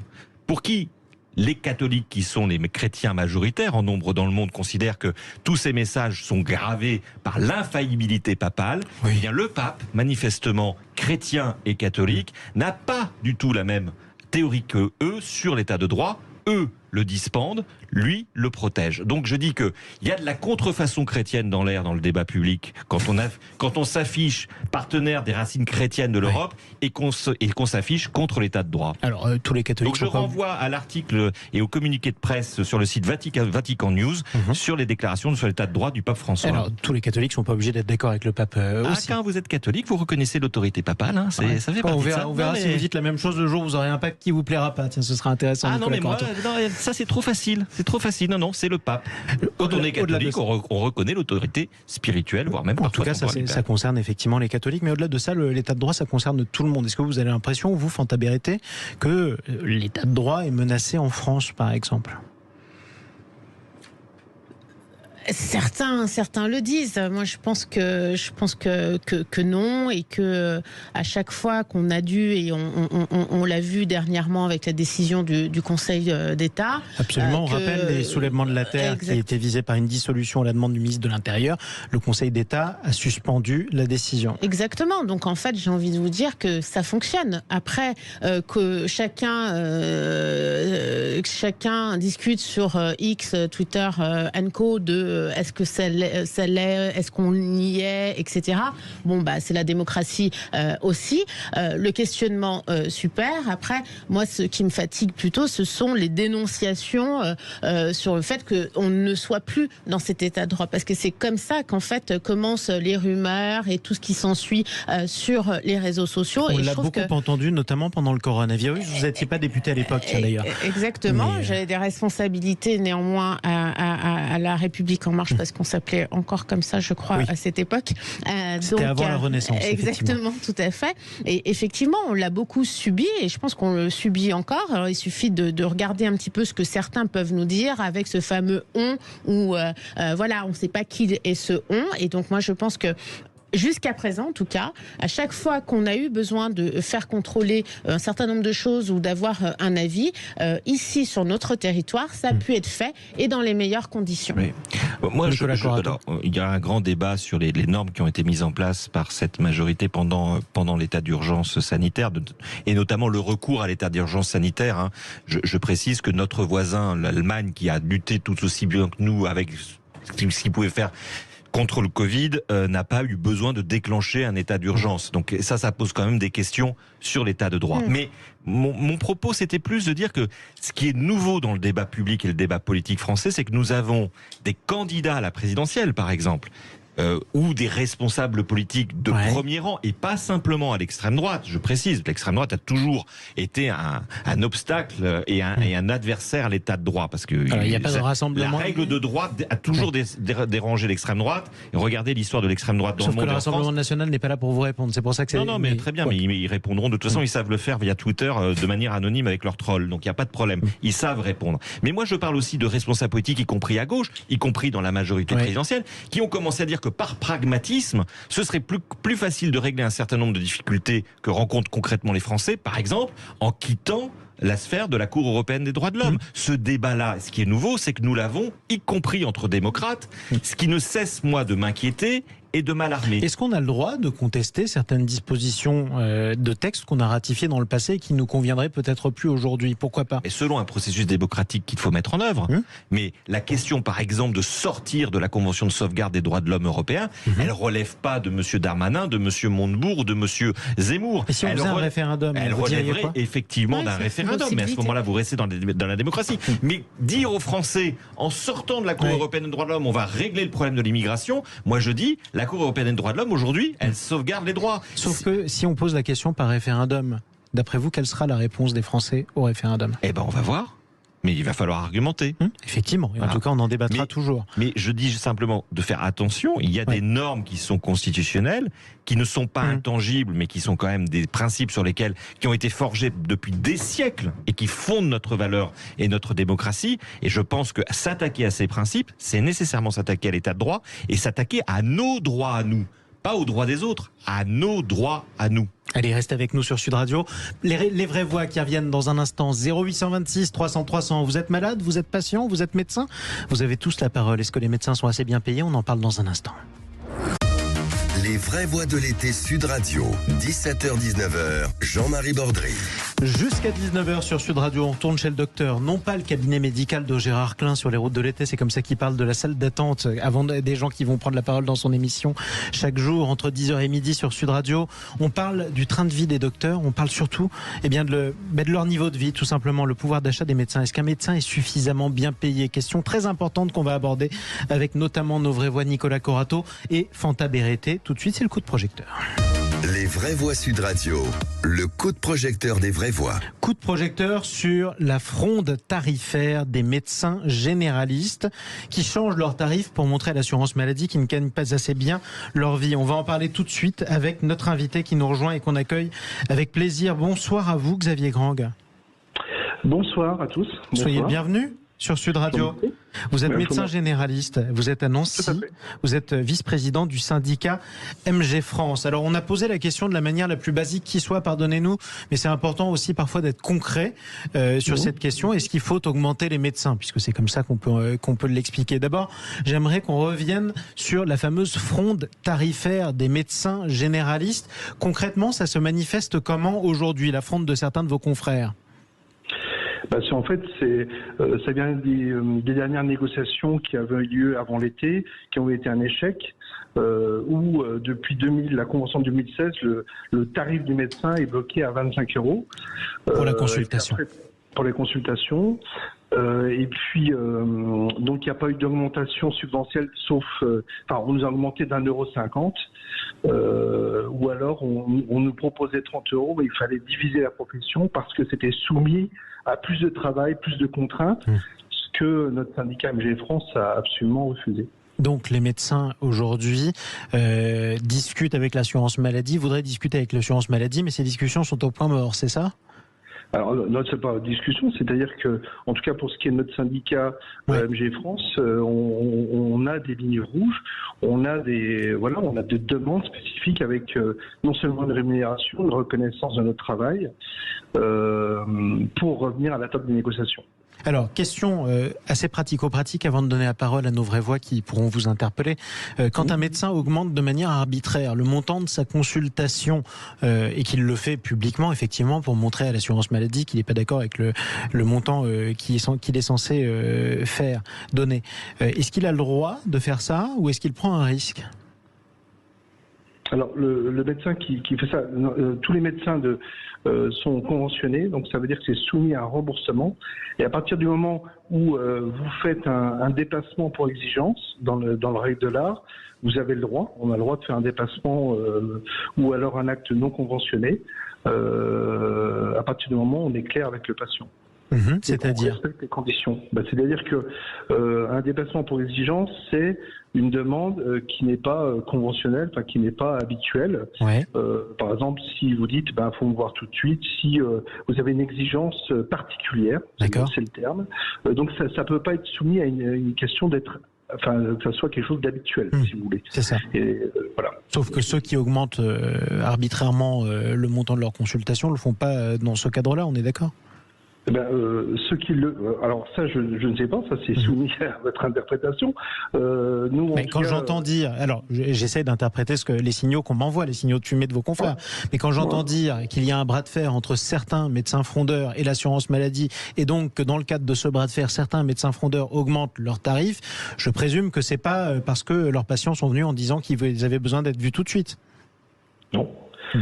[SPEAKER 4] pour qui les catholiques, qui sont les chrétiens majoritaires en nombre dans le monde, considèrent que tous ces messages sont gravés par l'infaillibilité papale. Oui. Eh bien, le pape, manifestement chrétien et catholique, n'a pas du tout la même théorie que eux sur l'état de droit. Eux le dispendent, lui, le protège. Donc je dis qu'il y a de la contrefaçon chrétienne dans l'air, dans le débat public, quand on s'affiche partenaire des racines chrétiennes de l'Europe et qu'on s'affiche contre l'état de droit.
[SPEAKER 2] Alors, tous les catholiques...
[SPEAKER 4] Donc je renvoie à l'article et au communiqué de presse sur le site Vatican News sur les déclarations sur l'état de droit du pape François.
[SPEAKER 2] Alors, tous les catholiques ne sont pas obligés d'être d'accord avec le pape aussi.
[SPEAKER 4] Quand vous êtes catholique, vous reconnaissez l'autorité papale. Hein, ça fait partie de ça.
[SPEAKER 2] On verra si vous dites la même chose le jour où vous aurez un pape qui vous plaira pas. Tiens, ce sera intéressant.
[SPEAKER 4] Ah non, mais moi, ça c'est trop facile. C'est trop facile. Non, c'est le pape. Quand on est catholique, on reconnaît l'autorité spirituelle, voire même parfois.
[SPEAKER 2] En tout cas, ça concerne effectivement les catholiques. Mais au-delà de ça, l'état de droit, ça concerne tout le monde. Est-ce que vous avez l'impression, vous, Fanta Berete, que l'état de droit est menacé en France, par exemple ?
[SPEAKER 5] Certains le disent. Moi, je pense que non, et que à chaque fois qu'on a dû, et on l'a vu dernièrement avec la décision du Conseil d'État.
[SPEAKER 2] Absolument. On rappelle les soulèvements de la terre qui étaient visés par une dissolution à la demande du ministre de l'Intérieur. Le Conseil d'État a suspendu la décision.
[SPEAKER 5] Exactement. Donc en fait, j'ai envie de vous dire que ça fonctionne. Après que chacun discute sur X, Twitter, &Co de est-ce que ça l'est, est-ce qu'on y est, etc. Bon, bah, c'est la démocratie aussi. Le questionnement super. Après, moi, ce qui me fatigue plutôt, ce sont les dénonciations sur le fait qu'on ne soit plus dans cet état de droit. Parce que c'est comme ça qu'en fait commencent les rumeurs et tout ce qui s'ensuit sur les réseaux sociaux.
[SPEAKER 2] On l'a beaucoup entendu, notamment pendant le coronavirus. Vous n'étiez pas député à l'époque, d'ailleurs.
[SPEAKER 5] Exactement. J'avais des responsabilités néanmoins à la République En Marche, parce qu'on s'appelait encore comme ça, je crois, à cette époque.
[SPEAKER 2] C'était avant la Renaissance.
[SPEAKER 5] Exactement, tout à fait. Et effectivement, on l'a beaucoup subi, et je pense qu'on le subit encore. Alors, il suffit de regarder un petit peu ce que certains peuvent nous dire avec ce fameux « on », où voilà, on ne sait pas qui est ce « on ». Et donc, moi, je pense que jusqu'à présent, en tout cas, à chaque fois qu'on a eu besoin de faire contrôler un certain nombre de choses ou d'avoir un avis, ici sur notre territoire, ça a pu être fait et dans les meilleures conditions.
[SPEAKER 4] Oui. Moi, il y a un grand débat sur les normes qui ont été mises en place par cette majorité pendant l'état d'urgence sanitaire, et notamment le recours à l'état d'urgence sanitaire. Hein. Je précise que notre voisin, l'Allemagne, qui a lutté tout aussi bien que nous avec ce qu'il pouvait faire contre le Covid, n'a pas eu besoin de déclencher un état d'urgence. Donc ça pose quand même des questions sur l'état de droit. Mais mon propos, c'était plus de dire que ce qui est nouveau dans le débat public et le débat politique français, c'est que nous avons des candidats à la présidentielle, par exemple, ou des responsables politiques de premier rang, et pas simplement à l'extrême droite. Je précise, l'extrême droite a toujours été un obstacle et un adversaire à l'état de droit, parce que
[SPEAKER 2] il n'y a pas de rassemblement.
[SPEAKER 4] La règle de droite a toujours dérangé l'extrême droite. Et regardez l'histoire de l'extrême droite dans le monde.
[SPEAKER 2] Sauf que le Rassemblement national n'est pas là pour vous répondre. C'est pour ça que c'est...
[SPEAKER 4] Non, mais très bien, mais ils répondront. De toute façon, ils savent le faire via Twitter de manière anonyme avec leurs trolls. Donc il n'y a pas de problème. Ils savent répondre. Mais moi, je parle aussi de responsables politiques, y compris à gauche, y compris dans la majorité présidentielle, qui ont commencé à dire que par pragmatisme, ce serait plus facile de régler un certain nombre de difficultés que rencontrent concrètement les Français, par exemple, en quittant la sphère de la Cour européenne des droits de l'homme. Ce débat-là, ce qui est nouveau, c'est que nous l'avons, y compris entre démocrates, ce qui ne cesse, moi, de m'inquiéter et de m'alarmer.
[SPEAKER 2] Est-ce qu'on a le droit de contester certaines dispositions de textes qu'on a ratifiés dans le passé et qui nous conviendraient peut-être plus aujourd'hui? Pourquoi pas?
[SPEAKER 4] Et selon un processus démocratique qu'il faut mettre en œuvre. Mais la question, par exemple, de sortir de la Convention de sauvegarde des droits de l'homme européen, elle relève pas de M. Darmanin, de M. Montebourg ou de M. Zemmour.
[SPEAKER 2] Et si on faisait un référendum,
[SPEAKER 4] elle relèverait effectivement d'un référendum. Mais à ce moment-là, vous restez dans la démocratie. Mais dire aux Français, en sortant de la Cour européenne des droits de l'homme, on va régler le problème de l'immigration, moi je dis, la Cour européenne des droits de l'homme, aujourd'hui, elle sauvegarde les droits.
[SPEAKER 2] Sauf que si on pose la question par référendum, d'après vous, quelle sera la réponse des Français au référendum?
[SPEAKER 4] Eh ben, on va voir. Mais il va falloir argumenter.
[SPEAKER 2] Effectivement. Et en tout cas, on en débattra toujours.
[SPEAKER 4] Mais je dis simplement de faire attention. Il y a des normes qui sont constitutionnelles, qui ne sont pas intangibles, mais qui sont quand même des principes qui ont été forgés depuis des siècles et qui fondent notre valeur et notre démocratie. Et je pense que s'attaquer à ces principes, c'est nécessairement s'attaquer à l'état de droit et s'attaquer à nos droits à nous. Pas aux droits des autres, à nos droits à nous.
[SPEAKER 2] Allez, reste avec nous sur Sud Radio. Les vraies voix qui reviennent dans un instant. 0826 300 300. Vous êtes malade? Vous êtes patient? Vous êtes médecin? Vous avez tous la parole. Est-ce que les médecins sont assez bien payés? On en parle dans un instant.
[SPEAKER 1] Les vraies voix de l'été Sud Radio. 17h-19h. Jean-Marie Bordry.
[SPEAKER 2] Jusqu'à 19h sur Sud Radio, on retourne chez le docteur. Non pas le cabinet médical de Gérard Klein sur les routes de l'été, c'est comme ça qu'il parle de la salle d'attente avant des gens qui vont prendre la parole dans son émission chaque jour entre 10h et midi sur Sud Radio. On parle du train de vie des docteurs, on parle surtout de leur niveau de vie, tout simplement, le pouvoir d'achat des médecins. Est-ce qu'un médecin est suffisamment bien payé? Question très importante qu'on va aborder avec notamment nos vraies voix Nicolas Corato et Fanta Berreté. Tout de suite, c'est le coup de projecteur.
[SPEAKER 1] Les vraies voix Sud Radio, le coup de projecteur des vraies voix.
[SPEAKER 2] Coup de projecteur sur la fronde tarifaire des médecins généralistes qui changent leurs tarifs pour montrer à l'assurance maladie qu'ils ne gagnent pas assez bien leur vie. On va en parler tout de suite avec notre invité qui nous rejoint et qu'on accueille avec plaisir. Bonsoir à vous, Xavier Grang.
[SPEAKER 12] Bonsoir à tous.
[SPEAKER 2] Soyez le bienvenu sur Sud Radio. Vous êtes médecin généraliste, vous êtes à Nancy, vous êtes vice-président du syndicat MG France. Alors on a posé la question de la manière la plus basique qui soit, pardonnez-nous, mais c'est important aussi parfois d'être concret sur cette question. Est-ce qu'il faut augmenter les médecins? Puisque c'est comme ça qu'on peut l'expliquer. D'abord, j'aimerais qu'on revienne sur la fameuse fronde tarifaire des médecins généralistes. Concrètement, ça se manifeste comment aujourd'hui, la fronde de certains de vos confrères?
[SPEAKER 12] En fait, ça vient des dernières négociations qui avaient eu lieu avant l'été, qui ont été un échec, où depuis la convention de 2016, le tarif du médecin est bloqué à 25 €.
[SPEAKER 2] Pour la consultation.
[SPEAKER 12] Pour les consultations. Et puis, donc il n'y a pas eu d'augmentation substantielle, sauf, on nous a augmenté d'1,50 €, ou alors on nous proposait 30 €, mais il fallait diviser la profession parce que c'était soumis à plus de travail, plus de contraintes, ce que notre syndicat MG France a absolument refusé.
[SPEAKER 2] Donc les médecins aujourd'hui discutent avec l'assurance maladie, voudraient discuter avec l'assurance maladie, mais ces discussions sont au point mort, c'est ça ?
[SPEAKER 12] Alors, c'est pas une discussion, c'est-à-dire que, en tout cas pour ce qui est de notre syndicat MG France, on a des lignes rouges, on a des demandes spécifiques avec non seulement une rémunération, une reconnaissance de notre travail, pour revenir à la table des négociations.
[SPEAKER 2] Alors, question assez pratico-pratique avant de donner la parole à nos vraies voix qui pourront vous interpeller. Quand un médecin augmente de manière arbitraire le montant de sa consultation et qu'il le fait publiquement, effectivement, pour montrer à l'assurance maladie qu'il n'est pas d'accord avec le montant qu'il est censé donner, est-ce qu'il a le droit de faire ça ou est-ce qu'il prend un risque ?
[SPEAKER 12] Alors, le médecin qui fait ça, tous les médecins sont conventionnés, donc ça veut dire que c'est soumis à un remboursement. Et à partir du moment où vous faites un déplacement pour exigence dans le règle de l'art, vous avez le droit. On a le droit de faire un déplacement ou alors un acte non conventionné. À partir du moment où on est clair avec le patient.
[SPEAKER 2] C'est-à-dire
[SPEAKER 12] les conditions. C'est-à-dire que un déplacement pour exigence, c'est une demande qui n'est pas conventionnelle, qui n'est pas habituelle. Par exemple, si vous dites, faut me voir tout de suite, si vous avez une exigence particulière, c'est le terme. Donc ça peut pas être soumis à une question d'être, que ça soit quelque chose d'habituel, si vous voulez.
[SPEAKER 2] C'est ça.
[SPEAKER 12] Et, voilà.
[SPEAKER 2] Sauf que ceux qui augmentent arbitrairement le montant de leur consultation ne le font pas dans ce cadre-là, on est d'accord ?
[SPEAKER 12] Ceux qui alors ça, je ne sais pas, ça c'est soumis à votre interprétation. Nous,
[SPEAKER 2] mais quand j'entends dire, alors j'essaie d'interpréter les signaux qu'on m'envoie, les signaux de fumée de vos confrères, mais quand j'entends dire qu'il y a un bras de fer entre certains médecins frondeurs et l'assurance maladie, et donc que dans le cadre de ce bras de fer, certains médecins frondeurs augmentent leurs tarifs, je présume que c'est pas parce que leurs patients sont venus en disant qu'ils avaient besoin d'être vus tout de suite.
[SPEAKER 12] Non.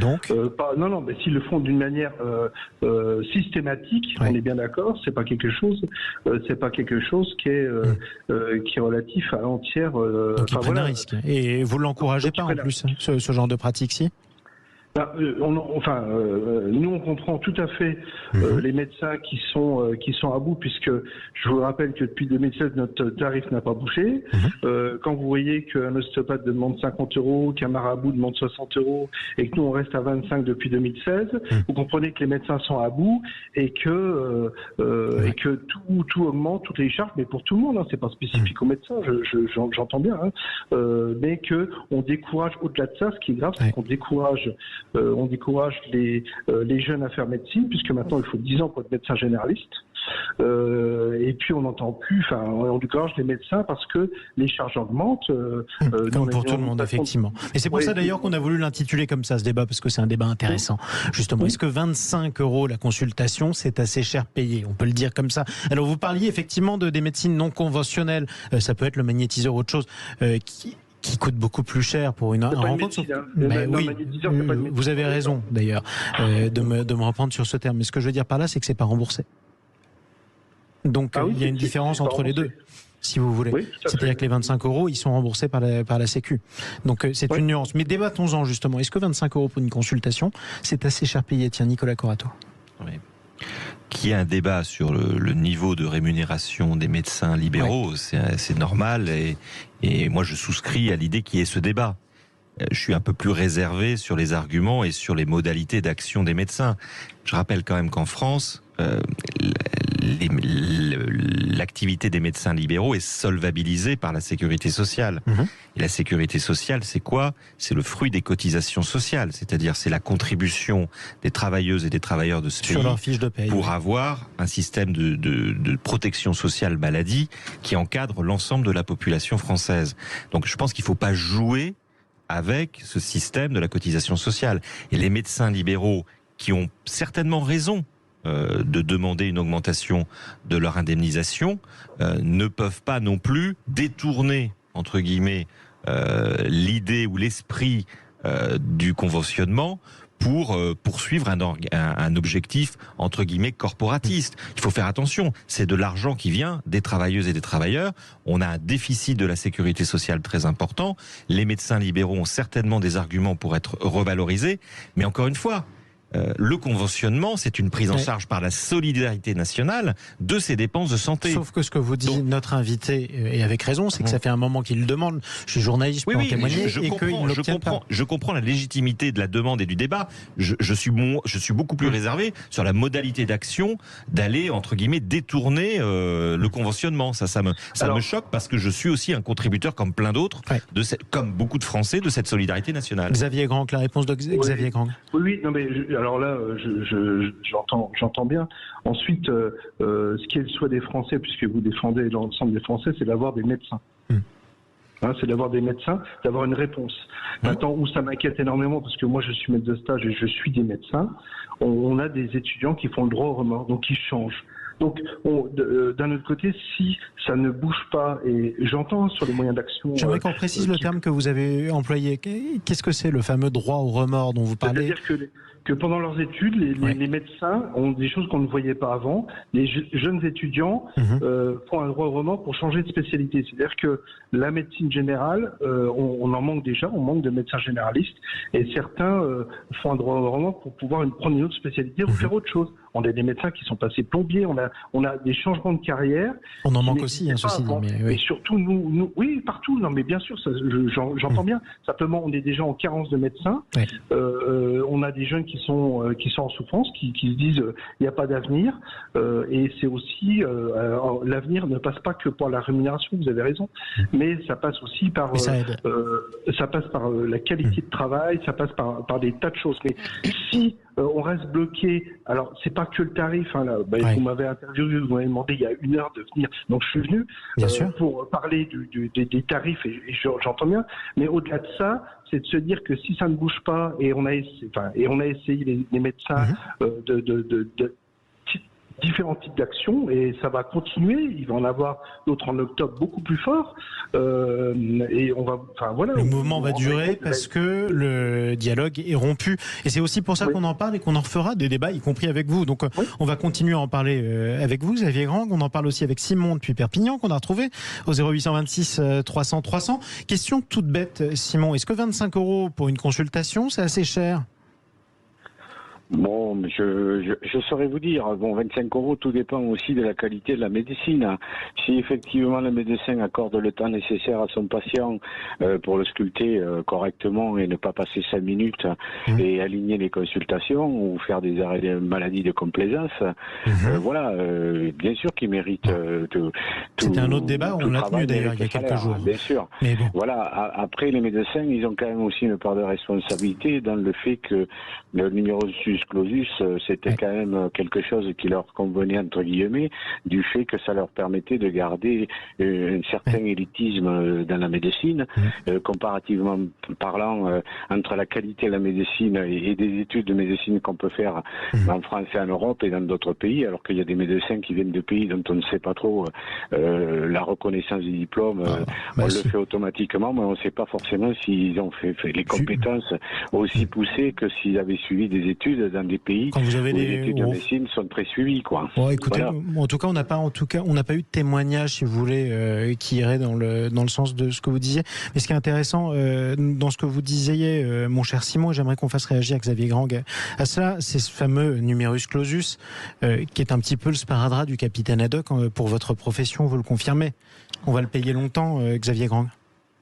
[SPEAKER 2] Donc
[SPEAKER 12] non, mais s'ils le font d'une manière systématique, on est bien d'accord. C'est pas quelque chose qui est relatif à l'entière.
[SPEAKER 2] Donc ils prennent un risque. Et vous l'encouragez pas en plus ce genre de pratique, si ?
[SPEAKER 12] Nous on comprend tout à fait les médecins qui sont à bout, puisque je vous rappelle que depuis 2016 notre tarif n'a pas bougé. Quand vous voyez qu'un ostéopathe demande 50 €, qu'un marabout demande 60 € et que nous on reste à 25 depuis 2016, vous comprenez que les médecins sont à bout et que tout augmente, toutes les charges, mais pour tout le monde, c'est pas spécifique aux médecins, j'entends bien, mais que on décourage, au-delà de ça, ce qui est grave, c'est qu'on décourage les jeunes à faire médecine, puisque maintenant il faut 10 ans pour être médecin généraliste. Et puis on n'entend plus, on dégorge les médecins parce que les charges augmentent.
[SPEAKER 2] Comme pour tout le monde, effectivement. Et c'est pour ça d'ailleurs qu'on a voulu l'intituler comme ça, ce débat, parce que c'est un débat intéressant. Justement, est-ce que 25 € la consultation, c'est assez cher payé? On peut le dire comme ça. Alors vous parliez effectivement des médecines non conventionnelles. Ça peut être le magnétiseur ou autre chose qui coûte beaucoup plus cher pour une rencontre. Oui, vous avez raison d'ailleurs de me reprendre sur ce terme. Mais ce que je veux dire par là, c'est que c'est pas remboursé. Donc il y a une différence entre les deux, si vous voulez. Oui, c'est-à-dire que les 25 €, ils sont remboursés par la Sécu. Donc c'est une nuance. Mais débattons-en justement. Est-ce que 25 € pour une consultation, c'est assez cher payé? Tiens, Nicolas Corato.
[SPEAKER 4] Oui. Qu'il y ait un débat sur le niveau de rémunération des médecins libéraux, c'est normal, et moi je souscris à l'idée qu'il y ait ce débat. Je suis un peu plus réservé sur les arguments et sur les modalités d'action des médecins. Je rappelle quand même qu'en France, l'activité des médecins libéraux est solvabilisée par la sécurité sociale. Et la sécurité sociale, c'est quoi? C'est le fruit des cotisations sociales, c'est-à-dire c'est la contribution des travailleuses et des travailleurs de ce pays
[SPEAKER 2] sur leur fiche de paye,
[SPEAKER 4] pour avoir un système de protection sociale maladie qui encadre l'ensemble de la population française. Donc je pense qu'il ne faut pas jouer avec ce système de la cotisation sociale. Et les médecins libéraux qui ont certainement raison de demander une augmentation de leur indemnisation ne peuvent pas non plus détourner, entre guillemets, l'idée ou l'esprit du conventionnement pour poursuivre un objectif, entre guillemets, corporatiste. Il faut faire attention, c'est de l'argent qui vient des travailleuses et des travailleurs. On a un déficit de la sécurité sociale très important. Les médecins libéraux ont certainement des arguments pour être revalorisés, mais encore une fois, le conventionnement, c'est une prise en charge par la solidarité nationale de ces dépenses de santé.
[SPEAKER 2] Sauf que ce que vous dit notre invité, et avec raison, c'est que ça fait un moment qu'il le demande. Je suis journaliste, je peux en témoigner,
[SPEAKER 4] je comprends la légitimité de la demande et du débat. Je suis beaucoup plus réservé sur la modalité d'action d'aller, entre guillemets, détourner le conventionnement. Ça me choque parce que je suis aussi un contributeur, comme plein d'autres, comme beaucoup de Français, de cette solidarité nationale.
[SPEAKER 2] Xavier Grand, la réponse de Xavier Grand.
[SPEAKER 12] Oui, non mais alors là, j'entends bien. Ensuite, ce qui est le souhait des Français, puisque vous défendez l'ensemble des Français, c'est d'avoir des médecins. C'est d'avoir des médecins, d'avoir une réponse. Maintenant, où ça m'inquiète énormément, parce que moi je suis maître de stage et je suis des médecins, on a des étudiants qui font le droit au remords, donc qui changent. Donc, d'un autre côté, si ça ne bouge pas, et j'entends sur les moyens d'action...
[SPEAKER 2] J'aimerais qu'on précise le terme que vous avez employé. Qu'est-ce que c'est le fameux droit au remords dont vous parlez?
[SPEAKER 12] C'est-à-dire que pendant leurs études, les médecins ont des choses qu'on ne voyait pas avant. Les jeunes étudiants font un droit au remords pour changer de spécialité. C'est-à-dire que la médecine générale, on en manque déjà, on manque de médecins généralistes, et certains font un droit au remords pour pouvoir prendre une autre spécialité ou faire autre chose. On a des médecins qui sont passés plombiers, on a des changements de carrière.
[SPEAKER 2] On en manque aussi, ceci dit.
[SPEAKER 12] Mais surtout, nous, oui, partout. Non, mais bien sûr, j'entends bien. Simplement, on est déjà en carence de médecins. On a des jeunes qui sont en souffrance, qui se disent il n'y a pas d'avenir. Et c'est aussi l'avenir ne passe pas que par la rémunération. Vous avez raison, mais ça passe aussi par ça passe par la qualité de travail, ça passe par des tas de choses. Mais si on reste bloqué. Alors, c'est pas que le tarif. Vous m'avez interviewé, vous m'avez demandé il y a 1 heure de venir. Donc, je suis venu pour parler des tarifs et j'entends bien. Mais au-delà de ça, c'est de se dire que si ça ne bouge pas et on a essayé les médecins de différents types d'actions et ça va continuer. Il va en avoir d'autres en octobre beaucoup plus forts. Et on va,
[SPEAKER 2] le mouvement va durer parce que le dialogue est rompu. Et c'est aussi pour ça qu'on en parle et qu'on en refera des débats, y compris avec vous. Donc on va continuer à en parler avec vous, Xavier Grand. On en parle aussi avec Simon depuis Perpignan, qu'on a retrouvé au 0826 300 300. Question toute bête, Simon. Est-ce que 25 € pour une consultation, c'est assez cher ?
[SPEAKER 3] Bon, je saurais vous dire. Bon, 25 €, tout dépend aussi de la qualité de la médecine. Si effectivement le médecin accorde le temps nécessaire à son patient pour le sculpter correctement et ne pas passer 5 minutes et aligner les consultations ou faire des arrêts de maladie de complaisance, bien sûr qu'il mérite
[SPEAKER 2] C'était un autre débat, on l'a tenu d'ailleurs il y a quelques jours.
[SPEAKER 3] Bien sûr. Mais bon. Voilà. Après, les médecins, ils ont quand même aussi une part de responsabilité dans le fait que le numéro clausus, c'était quand même quelque chose qui leur convenait, entre guillemets, du fait que ça leur permettait de garder un certain élitisme dans la médecine, comparativement parlant, entre la qualité de la médecine et des études de médecine qu'on peut faire en France et en Europe et dans d'autres pays, alors qu'il y a des médecins qui viennent de pays dont on ne sait pas trop la reconnaissance des diplômes, on le fait automatiquement, mais on ne sait pas forcément s'ils ont fait les compétences aussi poussées que s'ils avaient suivi des études dans des pays
[SPEAKER 2] quand vous avez
[SPEAKER 3] où les études de médecine sont très suivies, quoi.
[SPEAKER 2] Bon, écoutez, en tout cas, on n'a pas eu de témoignage, si vous voulez, qui irait dans le sens de ce que vous disiez. Mais ce qui est intéressant dans ce que vous disiez, mon cher Simon, et j'aimerais qu'on fasse réagir Xavier Grand à cela, c'est ce fameux numerus clausus qui est un petit peu le sparadrap du capitaine Haddock pour votre profession, vous le confirmez. On va le payer longtemps, Xavier Grand.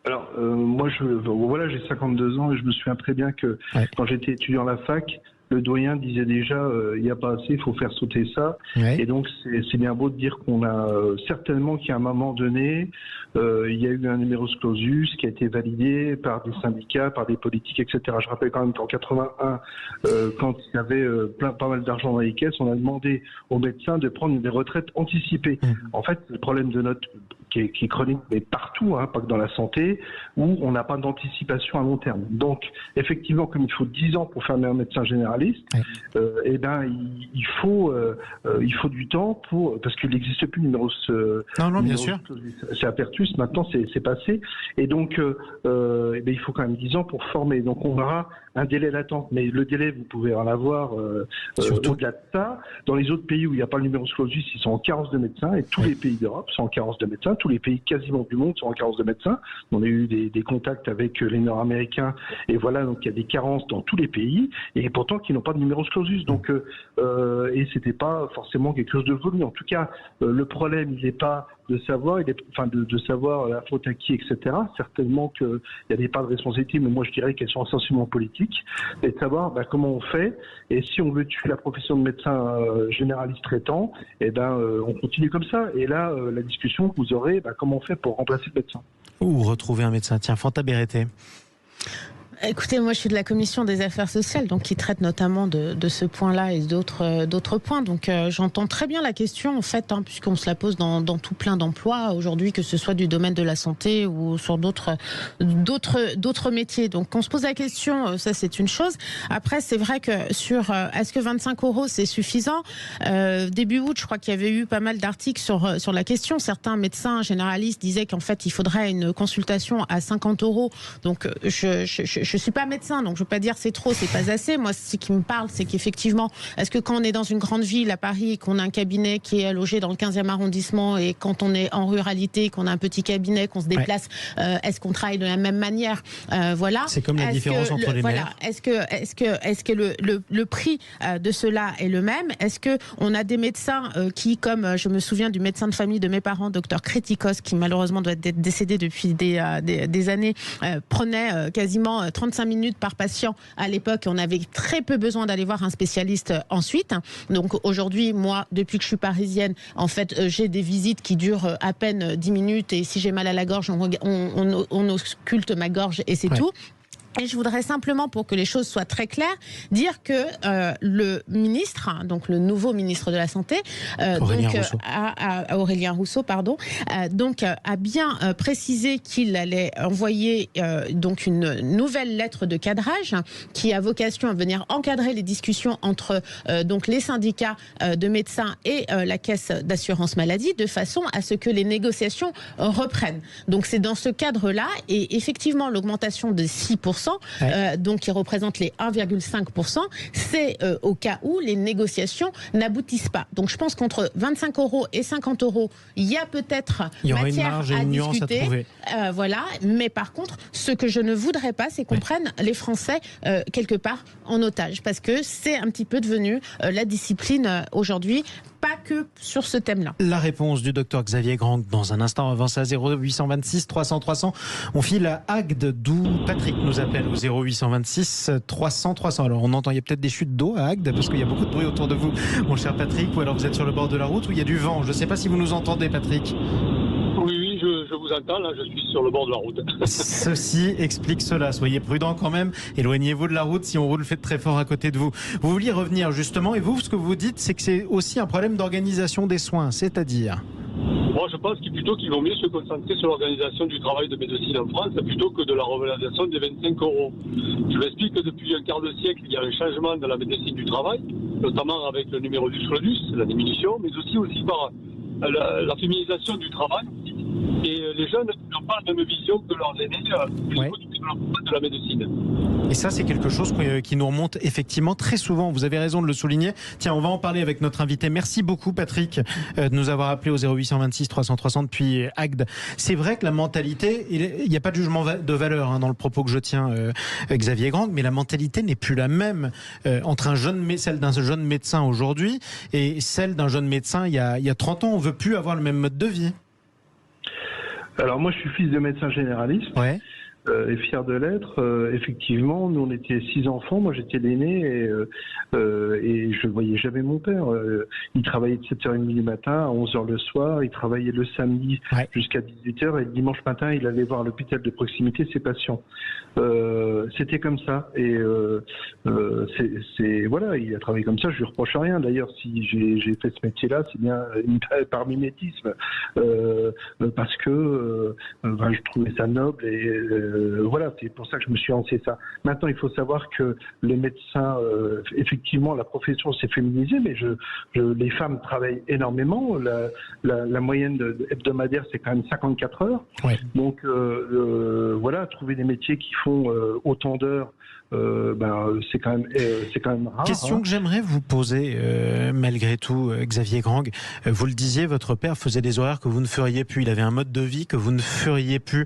[SPEAKER 12] Alors, moi, j'ai 52 ans et je me souviens très bien que quand j'étais étudiant à la fac, le doyen disait déjà, il n'y a pas assez, il faut faire sauter ça. Et donc, c'est bien beau de dire qu'on a certainement qu'à un moment donné, il y a eu un numerus clausus qui a été validé par des syndicats, par des politiques, etc. Je rappelle quand même qu'en 81, quand il y avait pas mal d'argent dans les caisses, on a demandé aux médecins de prendre des retraites anticipées. En fait, le problème de notre qui est chronique, mais partout, pas que dans la santé, où on n'a pas d'anticipation à long terme. Donc, effectivement, comme il faut 10 ans pour faire un médecin généraliste, il faut du temps parce qu'il n'existe plus le numerus.
[SPEAKER 2] Non, bien sûr.
[SPEAKER 12] C'est apertus, maintenant c'est passé. Et donc, il faut quand même 10 ans pour former. Donc, on aura un délai d'attente. Mais le délai, vous pouvez en avoir au-delà de ça. Dans les autres pays où il n'y a pas le numerus clausus, ils sont en carence de médecins, et tous les pays d'Europe sont en carence de médecins. Tous les pays quasiment du monde sont en carence de médecins. On a eu des contacts avec les Nord-Américains, et voilà, donc il y a des carences dans tous les pays, et pourtant qui n'ont pas de numerus clausus. Donc, et c'était pas forcément quelque chose de voulu. En tout cas, le problème, il n'est pas de savoir, de savoir la faute à qui, etc. Certainement qu'il y a des parts de responsabilité, mais moi je dirais qu'elles sont essentiellement politiques, et de savoir comment on fait, et si on veut tuer la profession de médecin généraliste traitant, on continue comme ça. Et là, la discussion que vous aurez, comment on fait pour remplacer le médecin.
[SPEAKER 2] Ou retrouver un médecin. Tiens, Fanta Bérété.
[SPEAKER 5] Écoutez, moi je suis de la commission des affaires sociales, donc qui traite notamment de ce point-là et d'autres points. Donc j'entends très bien la question en fait, puisqu'on se la pose dans tout plein d'emplois aujourd'hui, que ce soit du domaine de la santé ou sur d'autres métiers. Donc on se pose la question, ça c'est une chose. Après c'est vrai que sur est-ce que 25 € c'est suffisant, début août je crois qu'il y avait eu pas mal d'articles sur la question. Certains médecins généralistes disaient qu'en fait il faudrait une consultation à 50 €. Donc je suis pas médecin, donc je veux pas dire c'est trop, c'est pas assez. Moi, ce qui me parle, c'est qu'effectivement, est-ce que quand on est dans une grande ville à Paris, qu'on a un cabinet qui est logé dans le 15e arrondissement, et quand on est en ruralité, qu'on a un petit cabinet, qu'on se déplace, est-ce qu'on travaille de la même manière, voilà.
[SPEAKER 2] C'est comme la différence entre les maires.
[SPEAKER 5] Est-ce que le prix de cela est le même? Est-ce que on a des médecins qui, comme je me souviens du médecin de famille de mes parents, docteur Créticos, qui malheureusement doit être décédé depuis des années, prenait quasiment 35 minutes par patient à l'époque. On avait très peu besoin d'aller voir un spécialiste ensuite. Donc aujourd'hui, moi, depuis que je suis parisienne, en fait, j'ai des visites qui durent à peine 10 minutes, et si j'ai mal à la gorge, on ausculte ma gorge et c'est tout. Et je voudrais simplement, pour que les choses soient très claires, dire que le ministre, donc le nouveau ministre de la Santé, Aurélien Rousseau, a bien précisé qu'il allait envoyer donc une nouvelle lettre de cadrage qui a vocation à venir encadrer les discussions entre donc les syndicats de médecins et la caisse d'assurance maladie, de façon à ce que les négociations reprennent. Donc c'est dans ce cadre-là, et effectivement l'augmentation de 6%, donc qui représente les 1,5%, c'est au cas où les négociations n'aboutissent pas. Donc je pense qu'entre 25 € et 50 €, il y a peut-être matière à discuter. Voilà. Mais par contre, ce que je ne voudrais pas, c'est qu'on prenne les Français quelque part en otage, parce que c'est un petit peu devenu la discipline aujourd'hui, pas que sur ce thème-là.
[SPEAKER 2] La réponse du docteur Xavier Grand dans un instant. Avance à 0826 300 300. On file à Agde, d'où Patrick nous appelle au 0826 300 300. Alors on entend, il y a peut-être des chutes d'eau à Agde, parce qu'il y a beaucoup de bruit autour de vous, mon cher Patrick, ou alors vous êtes sur le bord de la route où il y a du vent. Je ne sais pas si vous nous entendez, Patrick.
[SPEAKER 13] Oui, je vous entends, là, je suis sur le bord de la route.
[SPEAKER 2] Ceci explique cela. Soyez prudents quand même. Éloignez-vous de la route si on roule très fort à côté de vous. Vous vouliez revenir justement, et vous, ce que vous dites, c'est que c'est aussi un problème d'organisation des soins, c'est-à-dire...
[SPEAKER 13] Moi, je pense qu'il vaut mieux se concentrer sur l'organisation du travail de médecine en France plutôt que de la revalorisation des 25 €. Je m'explique que depuis un quart de siècle, il y a un changement dans la médecine du travail, notamment avec le numerus clausus, la diminution, mais aussi par la féminisation du travail. Et les jeunes n'ont pas la même vision que leurs aînés du développement de la médecine.
[SPEAKER 2] Et ça, c'est quelque chose qui nous remonte effectivement très souvent. Vous avez raison de le souligner. Tiens, on va en parler avec notre invité. Merci beaucoup, Patrick, de nous avoir appelé au 0826 300 300 depuis Agde. C'est vrai que la mentalité, il n'y a pas de jugement de valeur dans le propos que je tiens, Xavier Grang, mais la mentalité n'est plus la même entre celle d'un jeune médecin aujourd'hui et celle d'un jeune médecin il y a 30 ans. On ne veut plus avoir le même mode de vie.
[SPEAKER 12] Alors moi, je suis fils de médecin généraliste.
[SPEAKER 2] Ouais.
[SPEAKER 12] Et fier de l'être. Effectivement, nous on était 6 enfants, moi j'étais l'aîné et je ne voyais jamais mon père. Il travaillait de 7h30 du matin à 11h le soir, il travaillait le samedi jusqu'à 18h et le dimanche matin il allait voir à l'hôpital de proximité ses patients. C'était comme ça et voilà, il a travaillé comme ça, je lui reproche rien. D'ailleurs, si j'ai fait ce métier-là, c'est bien par mimétisme parce que je trouvais ça noble et voilà, c'est pour ça que je me suis lancé ça. Maintenant, il faut savoir que les médecins, effectivement, la profession s'est féminisée, mais les femmes travaillent énormément. La moyenne hebdomadaire, c'est quand même 54 heures. Ouais. Donc, voilà, trouver des métiers qui font autant d'heures, c'est quand même rare.
[SPEAKER 2] Question que j'aimerais vous poser, malgré tout, Xavier Grang. Vous le disiez, votre père faisait des horaires que vous ne feriez plus. Il avait un mode de vie que vous ne feriez plus.